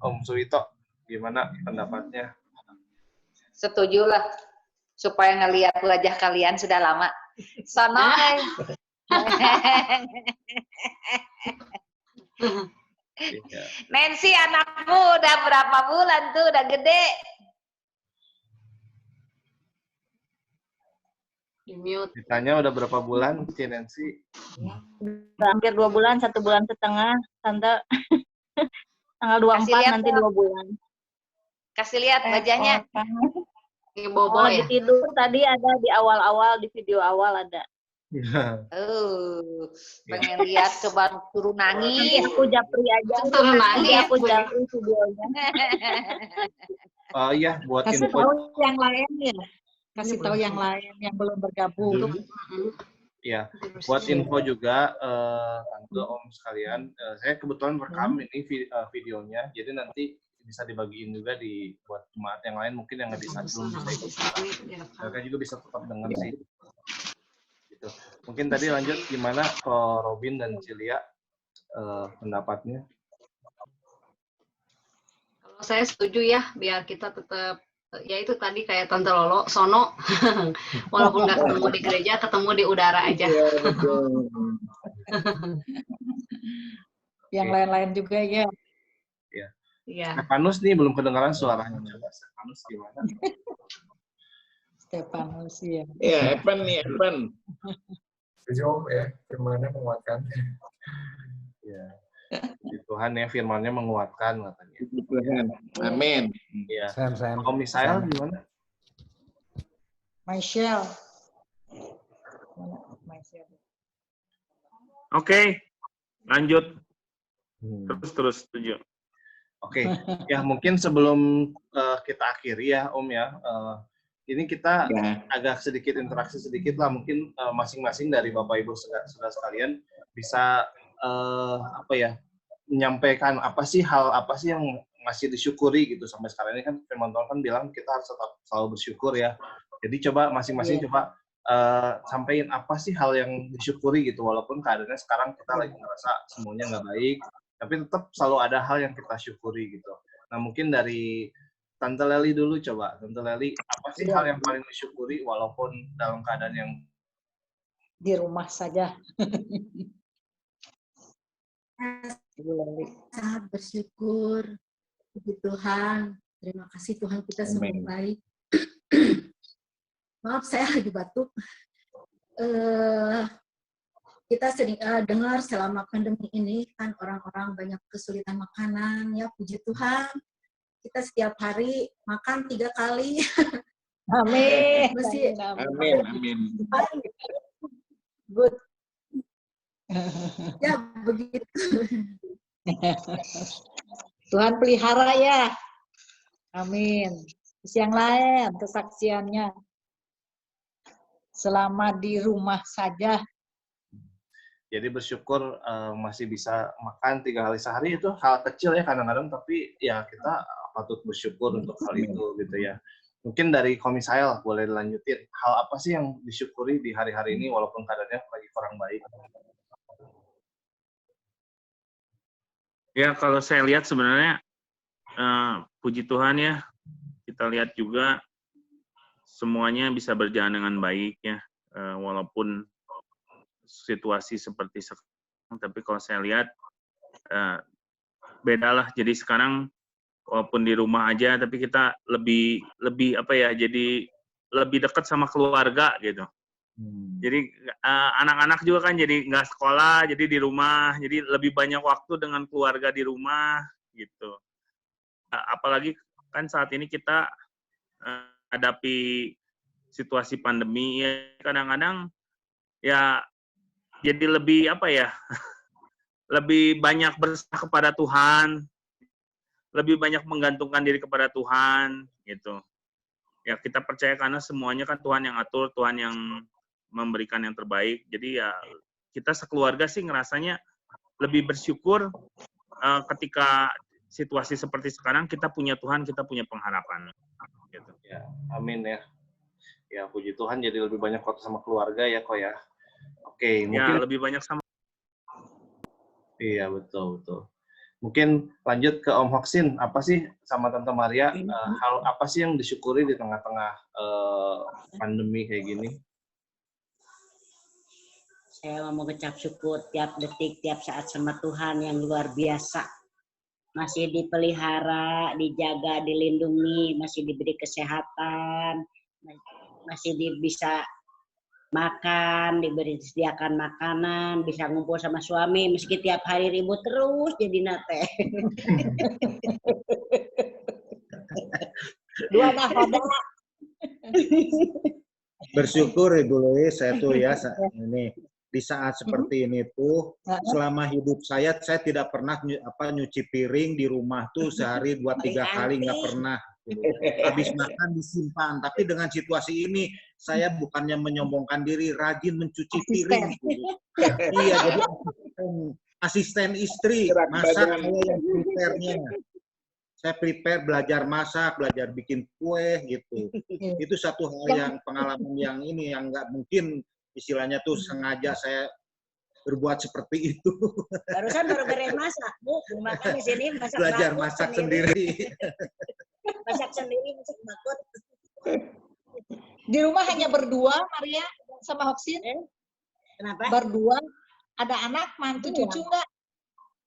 Om Suwito, gimana pendapatnya? Setuju lah. Supaya ngelihat wajah kalian sudah lama. Sono. Nancy, anakmu udah berapa bulan tuh? Udah gede. Ditanya udah berapa bulan, Ci Nancy? Hampir 2 bulan, 1 bulan setengah, Tante. Tanggal 24 nanti 2 bulan. Kasih lihat wajahnya. Oh, lagi tidur tadi ada di awal-awal, di video awal ada. Pengen lihat, coba suruh nangis. Aku japri aja. Suruh nangis. Aku japri videonya. Oh iya, buat Kasih info. tahu yang lain ya. Kasih tahu yang lain yang belum bergabung. Ya, buat info juga Tante Om sekalian, saya kebetulan rekam ini videonya, jadi nanti bisa dibagiin juga buat jemaat yang lain mungkin yang belum bisa ikut sekarang. Mereka juga bisa tetap dengar sih. Gitu. Mungkin tadi lanjut gimana ke Robin dan Cilia pendapatnya? Kalau saya setuju ya, biar kita tetap, ya itu tadi kayak Tante Lolo, sono, walaupun nggak ketemu di gereja, ketemu di udara aja. Yang lain-lain juga ya. Ya. Iya. Stefanus nih belum kedengaran suaranya. Coba Stefanus gimana? Stefanus ya. Iya, Evan nih, Evan. Setuju ya, firman-Nya menguatkan. Ya. Tuhan ya, firman-Nya menguatkan katanya. Tuhan. Amin. Iya. Sam. Om Misael gimana? Michelle. Oke, lanjut. Terus setuju. Oke, ya mungkin sebelum kita akhiri ya Om ya, ini kita agak sedikit interaksi sedikit lah, mungkin masing-masing dari Bapak Ibu saudara sekalian bisa menyampaikan hal apa sih yang masih disyukuri gitu sampai sekarang ini. Kan firman Tuhan kan bilang kita harus tetap selalu bersyukur ya. Jadi coba masing-masing coba sampaikan apa sih hal yang disyukuri gitu, walaupun keadaannya sekarang kita lagi ngerasa semuanya nggak baik, tapi tetap selalu ada hal yang kita syukuri gitu. Nah mungkin dari Tante Leli dulu coba. Tante Leli, apa sih hal yang paling disyukuri walaupun dalam keadaan yang di rumah saja? Sangat bersyukur, puji Tuhan. Terima kasih Tuhan, kita semua baik. Maaf, saya lagi batuk. Kita sering dengar selama pandemi ini kan orang-orang banyak kesulitan makanan, ya puji Tuhan. Kita setiap hari makan 3 kali. Amin. Amin. Good. Ya begitu. Tuhan pelihara ya. Amin. Terus yang lain kesaksiannya. Selama di rumah saja. jadi bersyukur masih bisa makan 3 kali sehari, itu hal kecil ya kadang-kadang, tapi ya kita patut bersyukur untuk hal itu gitu ya. Mungkin dari Komisael boleh dilanjutin, hal apa sih yang disyukuri di hari-hari ini walaupun keadaannya lagi kurang baik? Ya kalau saya lihat sebenarnya puji Tuhan ya, kita lihat juga semuanya bisa berjalan dengan baik ya, walaupun situasi seperti sekarang, tapi kalau saya lihat bedalah. Jadi sekarang walaupun di rumah aja, tapi kita lebih jadi lebih dekat sama keluarga gitu. Jadi anak-anak juga kan jadi nggak sekolah, jadi di rumah, jadi lebih banyak waktu dengan keluarga di rumah gitu. Apalagi kan saat ini kita hadapi situasi pandemi ya, kadang-kadang ya jadi lebih lebih banyak berserah kepada Tuhan, lebih banyak menggantungkan diri kepada Tuhan gitu. Ya kita percaya karena semuanya kan Tuhan yang atur, Tuhan yang memberikan yang terbaik. Jadi ya kita sekeluarga sih ngerasanya lebih bersyukur ketika situasi seperti sekarang kita punya Tuhan, kita punya pengharapan. Gitu. Ya, amin ya. Ya, puji Tuhan jadi lebih banyak waktu sama keluarga ya kok ya. Oke, mungkin Ya, lebih banyak sama. Iya, betul, betul. Mungkin lanjut ke Om Hoksin, apa sih sama Tante Maria, hal apa sih yang disyukuri di tengah-tengah pandemi kayak gini? Saya mau mengucap syukur tiap detik, tiap saat sama Tuhan yang luar biasa. Masih dipelihara, dijaga, dilindungi, masih diberi kesehatan, masih bisa makan, disediakan makanan, bisa ngumpul sama suami, meski tiap hari ribut terus jadi nate. Dua nahoda. Bersyukur Ibu Louis, saya tuh ya ini di saat seperti ini tuh selama hidup saya tidak pernah nyuci piring di rumah tuh sehari 2-3 kali, nggak pernah. Habis makan disimpan, tapi dengan situasi ini saya bukannya menyombongkan diri, rajin mencuci piring. Iya, jadi asisten istri masak, saya yang prepare-nya. Saya prepare, belajar masak, belajar bikin kue gitu. Itu satu hal yang pengalaman yang ini yang nggak mungkin istilahnya tuh sengaja saya berbuat seperti itu. Barusan baru beres masak, Bu. Makan di sini masak. Belajar masak sendiri. Masak sendiri, masak bakut. Di rumah hanya berdua, Maria sama Hoksin? Kenapa? Berdua. Ada anak, mantu, cucu nggak?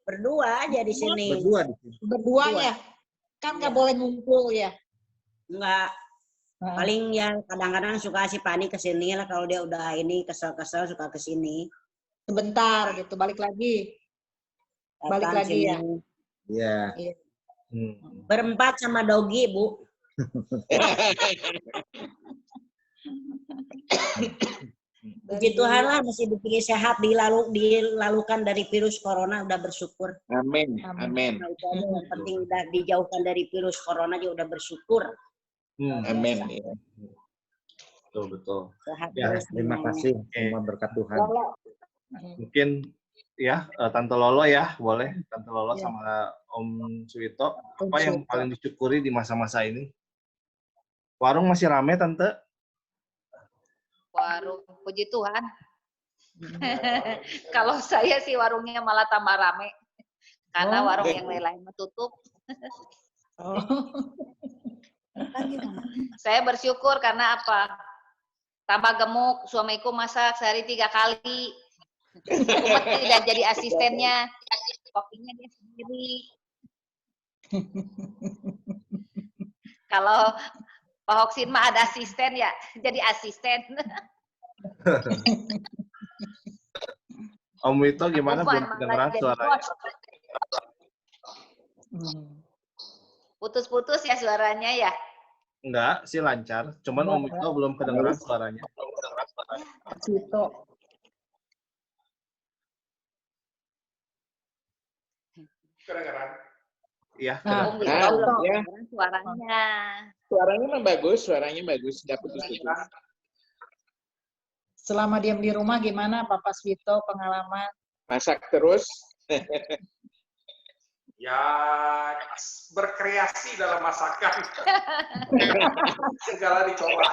Berdua aja di sini. Berdua di sini. Berdua ya? Kan nggak boleh ngumpul ya? Enggak. Paling yang kadang-kadang suka si Pani kesini lah kalau dia udah ini kesel-kesel suka kesini. Sebentar gitu, balik lagi. Balik lagi ya? Iya. Berempat sama Dogi, Bu. Puji Tuhan lah masih dipilih sehat, dilalukan dari virus corona, udah bersyukur. Amin, amin. Yang penting udah dijauhkan dari virus corona juga udah bersyukur. Amin. Betul, betul. Sehat Ya, terus. terima kasih. Semua berkat Tuhan. Mungkin ya Tante Lolo ya, boleh Tante Lolo sama Om Suwito, apa yang paling disyukuri di masa-masa ini? Warung masih rame, Tante? Warung, puji Tuhan. Kalau saya sih warungnya malah tambah rame. Karena warung yang lain tutup. Saya bersyukur karena apa? Tambah gemuk, suamiku masak sehari 3 kali. Umat tidak jadi asistennya, kopinya dia sendiri. Kalau Pak Hoksin mah ada asisten ya, jadi asisten. Om Wito gimana? Belum kedengeran suaranya. Putus-putus ya suaranya ya? Enggak, sih lancar. Cuman Om Wito belum kedengeran suaranya. Kedengeran. Iya. Suaranya. Suaranya mah bagus, nggak putus-putus. Selama diam di rumah gimana Papa Swito pengalaman? Masak terus. Ya, berkreasi dalam masakan. Segala dicoba.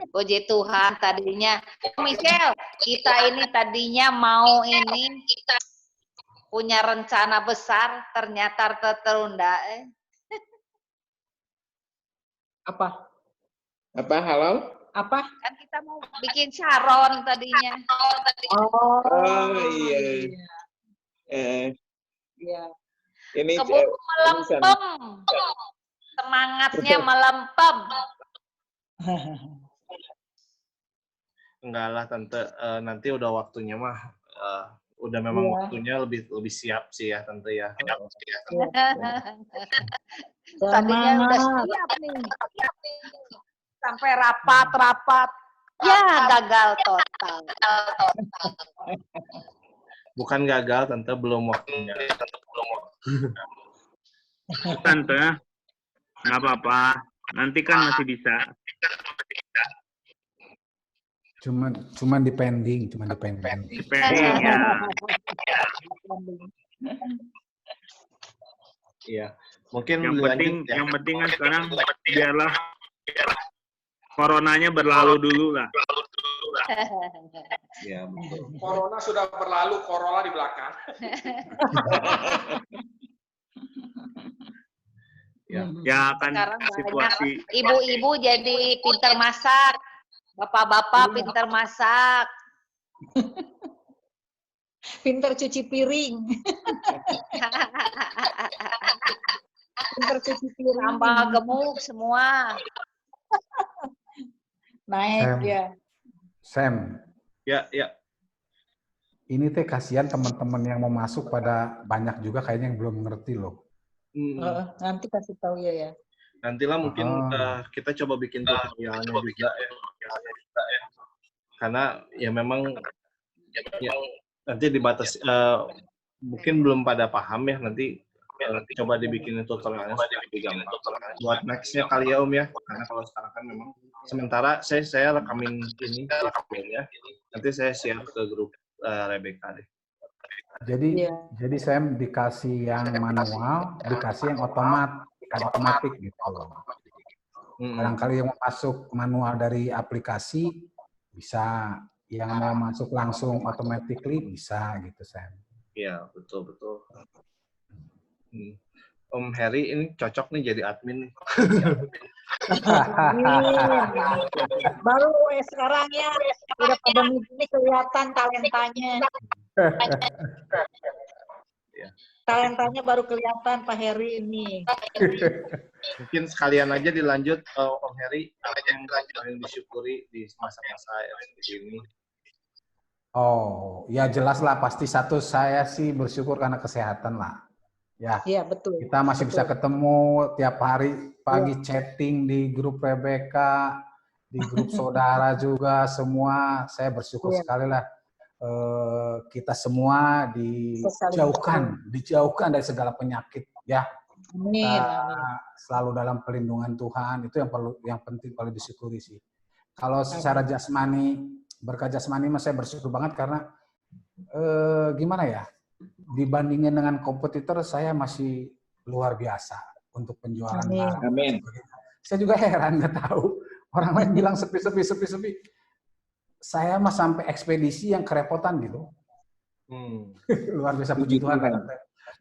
Puji Tuhan, tadinya Michelle, kita ini tadinya mau ini punya rencana besar, ternyata tertunda. Apa? Apa, halo? Apa? Kan kita mau bikin Sharon tadinya. Oh iya. Iya. Ini keburu melempem. Semangatnya melempem. Enggak lah Tante, nanti udah waktunya mah udah memang waktunya lebih siap sih ya Tante ya. Tadinya udah siap nih. Sampai rapat. Ya gagal total. Bukan gagal Tante, belum waktunya. Tante, nggak apa-apa. Nanti kan masih bisa. Cuman depending. Depending ya. Iya. Mungkin Yang penting kan sekarang biarlah coronanya berlalu dulu lah. Ya, betul. Corona sudah berlalu, Corolla di belakang. Ya kan Sekarang situasi. banyak ibu-ibu jadi pintar masak, bapak-bapak pintar masak. Pintar cuci piring. Pintar cuci piring. Tambah gemuk semua. Naik ya. Sam. Ya. Ini teh kasihan teman-teman yang mau masuk pada banyak juga kayaknya yang belum ngerti loh. Nanti kasih tahu ya. Nantilah mungkin kita coba bikin tutorialnya juga ya. Karena ya memang ya, nanti dibatasi mungkin belum pada paham ya, nanti coba dibikinin tutorialnya buat nextnya kali ya Om ya. Karena kalau sekarang kan memang sementara saya rekamin ini ya. Nanti saya share ke grup Rebecca deh. Jadi saya dikasih yang manual, dikasih yang otomatik gitu. Barangkali yang mau masuk manual dari aplikasi bisa, yang mau masuk langsung automatically bisa gitu Sam. Iya, betul. Om Heri ini cocok nih jadi admin nih. Baru sekarang ya udah pada ini kelihatan talentanya. Talentanya baru kelihatan Pak Heri ini. Mungkin sekalian aja dilanjut Om Heri, apa yang paling disyukuri di masa-masa seperti ini? Oh, ya jelas lah, pasti satu saya sih bersyukur karena kesehatan lah. Ya, iya betul. Kita masih bisa ketemu tiap hari pagi chatting di grup Rebecca, di grup saudara juga semua. Saya bersyukur sekali lah kita semua dijauhkan dari segala penyakit ya. Amin. Selalu dalam perlindungan Tuhan, itu yang penting paling disyukuri sih. Kalau secara jasmani, berkat jasmani saya bersyukur banget karena gimana ya? Dibandingin dengan kompetitor saya masih luar biasa untuk penjualan barang. Amin. Saya juga heran, nggak tahu orang lain bilang sepi. Saya mah sampai ekspedisi yang kerepotan gitu. Luar biasa, puji Tuhan.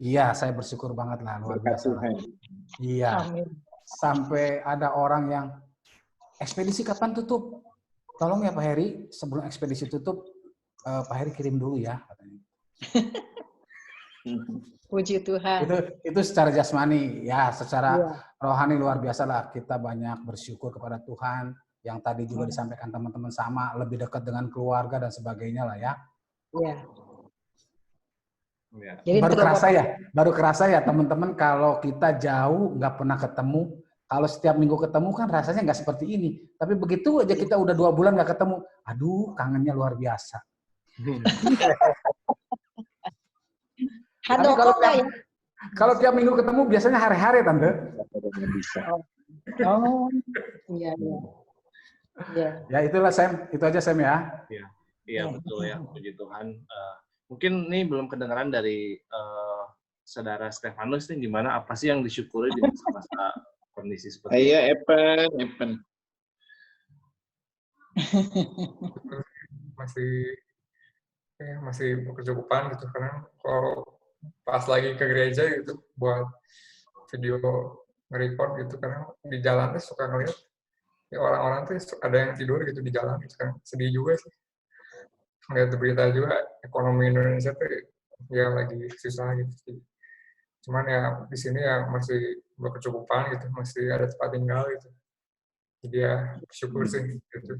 Iya, saya bersyukur banget lah, luar biasa. Iya. Sampai ada orang yang ekspedisi kapan tutup? Tolong ya Pak Heri, sebelum ekspedisi tutup Pak Heri kirim dulu ya katanya. Puji Tuhan. Itu secara jasmani, ya secara rohani luar biasa lah. Kita banyak bersyukur kepada Tuhan. Yang tadi juga disampaikan teman-teman sama, lebih dekat dengan keluarga dan sebagainya lah ya. Iya. Jadi baru kerasa ya teman-teman, kalau kita jauh nggak pernah ketemu, kalau setiap minggu ketemu kan rasanya nggak seperti ini. Tapi begitu aja kita udah 2 bulan nggak ketemu, aduh kangennya luar biasa. Tapi kalau tiap minggu ketemu biasanya hari-hari Tante. Oh, iya. Ya itulah Sam, itu aja Sam ya. Iya betul ya, puji Tuhan. Mungkin ini belum kedengaran dari saudara Stefanus nih, gimana, apa sih yang disyukuri di masa kondisi seperti ini? Iya, Epen. masih berkecukupan gitu, karena kalau pas lagi ke gereja gitu buat video nge-record gitu, karena di jalan tuh suka ngeliat ya orang-orang tuh ada yang tidur gitu di jalan gitu kan, sedih juga sih ngeliat berita juga ekonomi Indonesia tuh ya lagi susah gitu sih. Cuman ya di sini ya masih berkecukupan gitu, masih ada tempat tinggal gitu, jadi ya bersyukur sih gitu.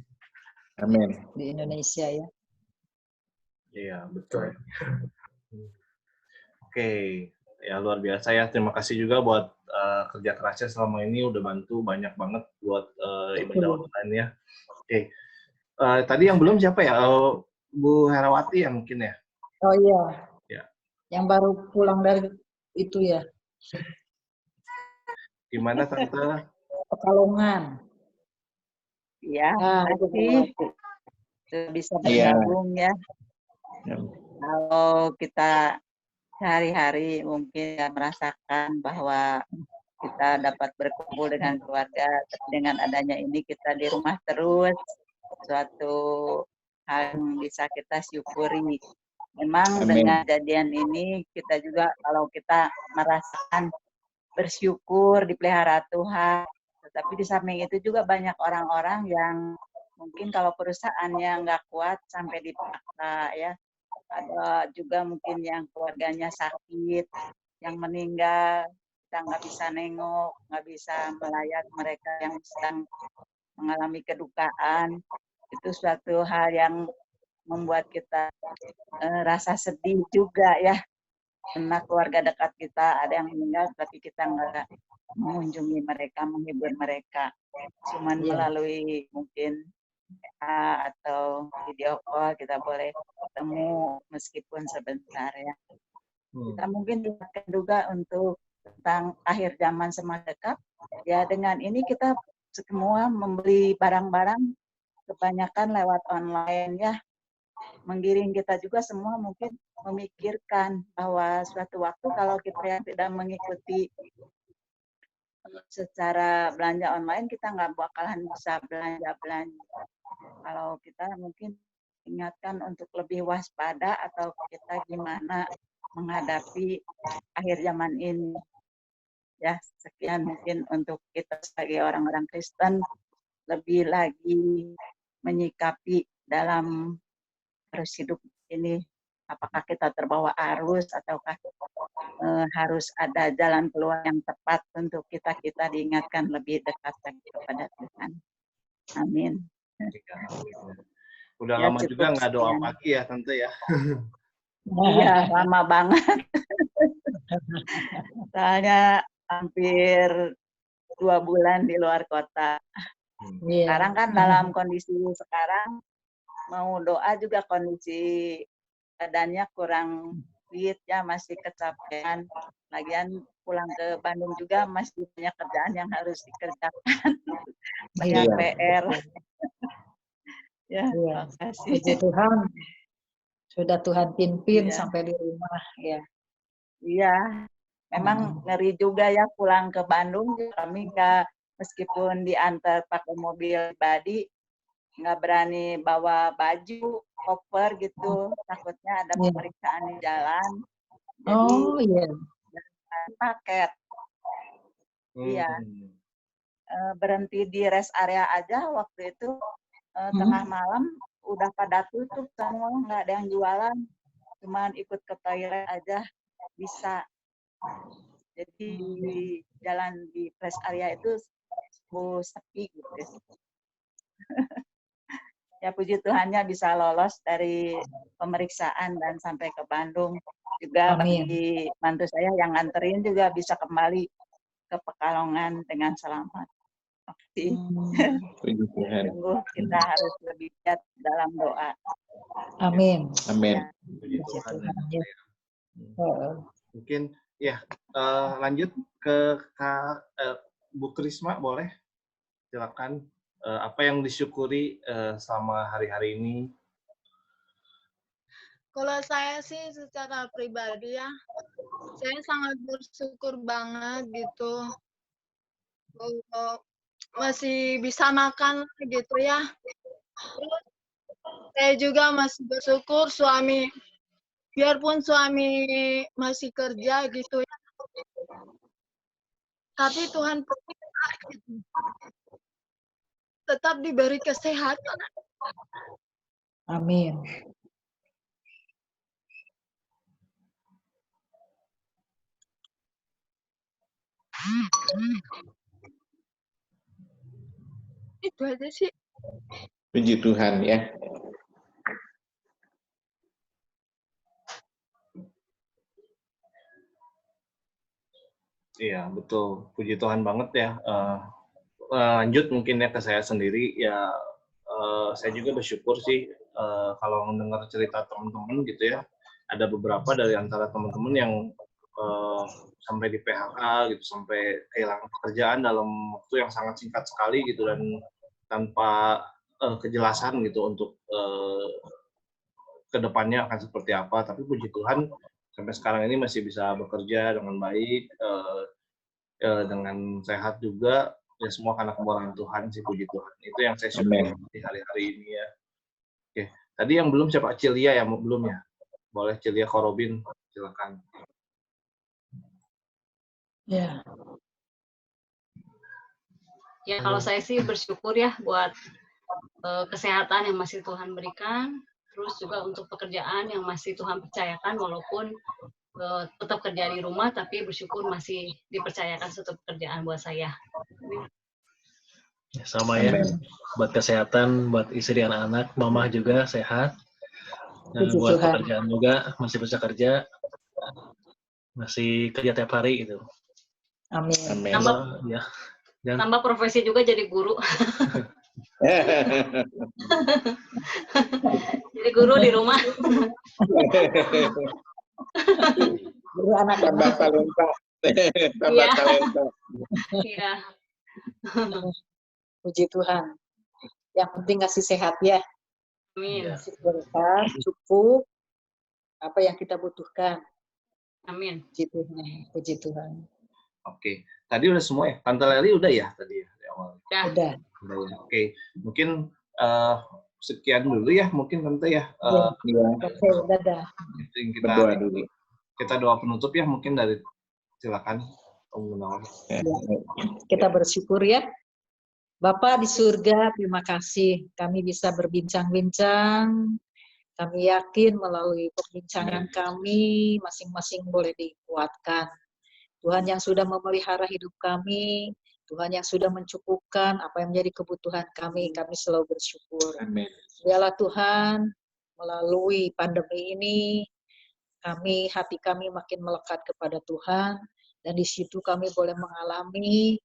Amin. Di Indonesia ya. Iya betul. Oke, ya luar biasa ya. Terima kasih juga buat kerja kerasnya selama ini, udah bantu banyak banget buat ibadah online ya. Oke, tadi yang belum siapa ya? Bu Herawati ya mungkin ya? Oh iya. Ya. Yang baru pulang dari itu ya. Gimana Tante? Pekalongan. Iya, Nah, makasih. bisa bergabung ya. Kalau kita sehari-hari mungkin ya merasakan bahwa kita dapat berkumpul dengan keluarga, dengan adanya ini kita di rumah terus, suatu hal yang bisa kita syukuri. Memang dengan kejadian ini kita juga kalau kita merasakan bersyukur dipelihara Tuhan, tetapi di samping itu juga banyak orang-orang yang mungkin kalau perusahaannya nggak kuat sampai dipaksa ya. Ada juga mungkin yang keluarganya sakit, yang meninggal, kita nggak bisa nengok, nggak bisa melayat mereka yang sedang mengalami kedukaan. Itu suatu hal yang membuat kita rasa sedih juga ya. Karena keluarga dekat kita ada yang meninggal, tapi kita nggak mengunjungi mereka, menghibur mereka. Cuman melalui mungkin atau video call kita boleh ketemu meskipun sebentar ya. Kita mungkin diingatkan juga untuk tentang akhir zaman semakin dekat. Ya dengan ini kita semua membeli barang-barang kebanyakan lewat online ya. Menggiring kita juga semua mungkin memikirkan bahwa suatu waktu kalau kita yang tidak mengikuti secara belanja online, kita nggak bakalan bisa belanja-belanja. Kalau kita mungkin ingatkan untuk lebih waspada atau kita gimana menghadapi akhir zaman ini. Ya, sekian mungkin untuk kita sebagai orang-orang Kristen lebih lagi menyikapi dalam arus hidup ini. Apakah kita terbawa arus ataukah harus ada jalan keluar yang tepat untuk kita diingatkan lebih dekat lagi kepada Tuhan. Amin. Udah Ya, lama juga nggak doa pagi ya Tante ya. Iya, lama banget. Soalnya hampir 2 bulan di luar kota. Sekarang kan dalam kondisi sekarang mau doa juga kondisi badannya kurang fit ya, masih kecapean. Lagian pulang ke Bandung juga masih banyak kerjaan yang harus dikerjakan. Banyak PR. Ya, terima kasih. Puji Tuhan. Sudah Tuhan pimpin sampai di rumah ya. Iya. Memang ngeri juga ya pulang ke Bandung. Kami nggak, meskipun diantar pakai mobil pribadi, nggak berani bawa baju, koper gitu. Takutnya ada pemeriksaan di jalan. Jadi, paket. Iya. Berhenti di rest area aja waktu itu tengah malam udah pada tutup semua, nggak ada yang jualan. Cuman ikut ke toilet aja bisa. Jadi di jalan di rest area itu sepi gitu. Ya puji Tuhannya bisa lolos dari pemeriksaan dan sampai ke Bandung. Juga bagi mantu saya yang nganterin juga bisa kembali ke Pekalongan dengan selamat. Puji Tuhan. Sungguh kita harus lebih giat dalam doa. Amin. Amin. Puji Tuhan. Mungkin ya lanjut ke Bu Krisma boleh, silakan. Apa yang disyukuri selama hari-hari ini? Kalau saya sih secara pribadi ya, saya sangat bersyukur banget gitu. Masih bisa makan gitu ya. Terus saya juga masih bersyukur suami, biarpun suami masih kerja gitu ya. Tapi Tuhan gitu. Tetap diberi kesehatan. Amin. Itu aja sih. Puji Tuhan ya. Iya, betul. Puji Tuhan banget ya. Lanjut mungkin ya ke saya sendiri ya, saya juga bersyukur sih kalau mendengar cerita teman-teman gitu ya, ada beberapa dari antara teman-teman yang sampai di PHK gitu, sampai kehilangan pekerjaan dalam waktu yang sangat singkat sekali gitu, dan tanpa kejelasan gitu untuk kedepannya akan seperti apa. Tapi puji Tuhan sampai sekarang ini masih bisa bekerja dengan baik, dengan sehat juga. Ya semua karena kemurahan Tuhan sih, puji Tuhan. Itu yang saya syukuri di hari-hari ini ya. Oke, tadi yang belum siapa? Cilia ya, belum ya? Boleh Cilia Korobin, silakan. Ya. Ya, kalau saya sih bersyukur ya buat kesehatan yang masih Tuhan berikan, terus juga untuk pekerjaan yang masih Tuhan percayakan, walaupun tetap kerja di rumah, tapi bersyukur masih dipercayakan satu pekerjaan buat saya. Ya, sama ya, buat kesehatan, buat istri anak-anak, mama juga sehat, dan buat pekerjaan juga masih bisa kerja, masih kerja tiap hari gitu. Amin. Tambah profesi juga jadi guru. Jadi guru di rumah. Guru anak tambah talenta. Tambah talenta. Iya. Puji Tuhan. Yang penting kasih sehat ya. Amin. Berkah, cukup apa yang kita butuhkan. Amin. Puji Tuhan. Puji Tuhan. Oke, tadi udah semua ya. Tante Leli udah ya tadi ya di awal. Udah. Ya. Oke, mungkin sekian dulu ya, mungkin Tante ya. Oke, udah. Kita doa penutup ya, mungkin dari silakan Om Gunawan. Kita bersyukur ya. Bapak di surga, terima kasih kami bisa berbincang-bincang. Kami yakin melalui perbincangan kami masing-masing boleh dikuatkan. Tuhan yang sudah memelihara hidup kami, Tuhan yang sudah mencukupkan apa yang menjadi kebutuhan kami selalu bersyukur. Amin. Biarlah Tuhan melalui pandemi ini, hati kami makin melekat kepada Tuhan, dan di situ kami boleh mengalami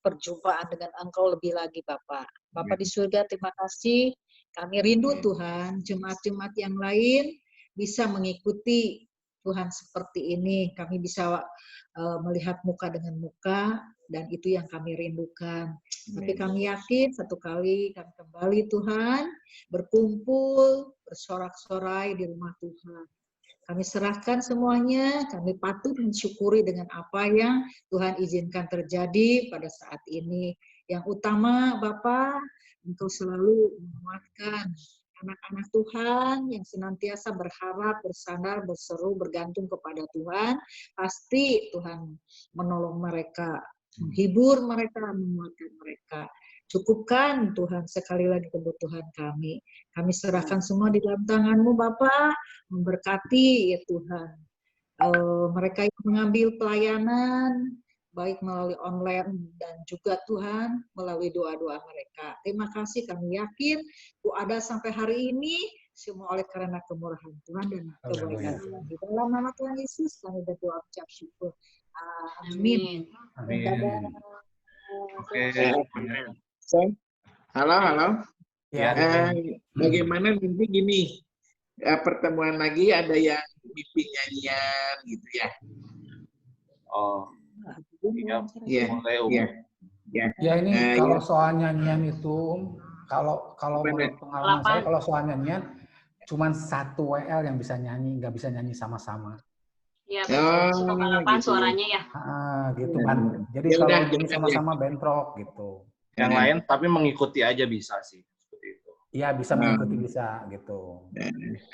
perjumpaan dengan Engkau lebih lagi Bapak. Bapak di surga, terima kasih. Kami rindu Tuhan, jemaat-jemaat yang lain bisa mengikuti Tuhan seperti ini. Kami bisa melihat muka dengan muka, dan itu yang kami rindukan. Tapi kami yakin satu kali kami kembali Tuhan, berkumpul, bersorak-sorai di rumah Tuhan. Kami serahkan semuanya, kami patut mensyukuri dengan apa yang Tuhan izinkan terjadi pada saat ini. Yang utama, Bapak, Engkau selalu menguatkan anak-anak Tuhan yang senantiasa berharap, bersandar, berseru, bergantung kepada Tuhan. Pasti Tuhan menolong mereka, menghibur mereka, menguatkan mereka. Cukupkan Tuhan sekali lagi kebutuhan kami. Kami serahkan semua di dalam tangan-Mu Bapak, memberkati ya Tuhan. Mereka yang mengambil pelayanan, baik melalui online dan juga Tuhan melalui doa-doa mereka. Terima kasih, kami yakin ku ada sampai hari ini semua oleh karena kemurahan Tuhan dan kebaikan Tuhan. Di dalam nama Tuhan Yesus kami berdoa ucap syukur. Amin. Amin. Oke. Halo. Ya. Bagaimana nanti gini, pertemuan lagi ada yang mimpi nyanyian gitu ya? Oh. Iya. Ya ini kalau soal nyanyian itu, kalau menurut pengalaman saya, kalau soal nyanyian cuma satu WL yang bisa nyanyi, nggak bisa nyanyi sama-sama. Iya, betul. Balapan gitu. Suaranya ya. Gitu kan. Jadi kalau nyanyi sama-sama bentrok gitu. Yang lain tapi mengikuti aja bisa sih. Seperti itu. Iya, bisa mengikuti bisa gitu.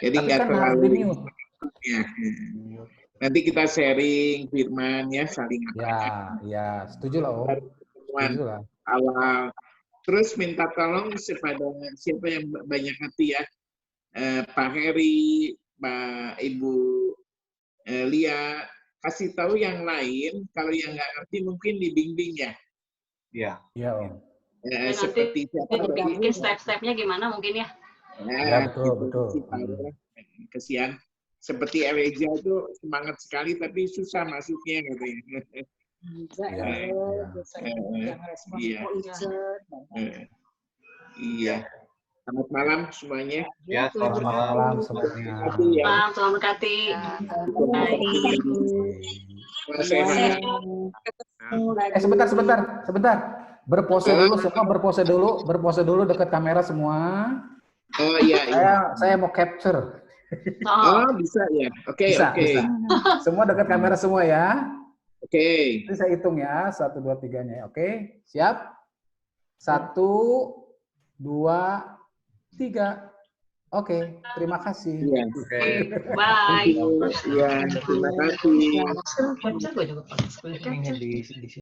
Jadi nggak kan terlalu. Ya. Nanti kita sharing firman ya, saling Ya, setuju lah Om. Setuju lah. Awal. Terus minta tolong kepada siapa yang banyak hati ya, Pak Heri, Pak Ibu Lia, kasih tahu yang lain. Kalau yang nggak ngerti mungkin dibimbing ya. Iya Om. Seperti siapa tadi? Mungkin step-stepnya gimana mungkin ya? Ya, betul. Kesian. Seperti Ereja itu semangat sekali tapi susah masuknya katanya. Iya. Selamat malam semuanya. Ya, selamat malam semuanya. Malam, selamat berkati. Sebentar. Berpose dulu semua, berpose dulu dekat kamera semua. Oh iya. Saya mau capture. Oh, bisa ya. Oke. Bisa. Semua dekat kamera semua ya. Oke. Ini saya hitung ya, 1, 2, 3-nya. Oke, siap? 1, 2, 3. Oke, terima kasih. Iya. Bye. Iya, terima kasih. Capture gue juga pakai.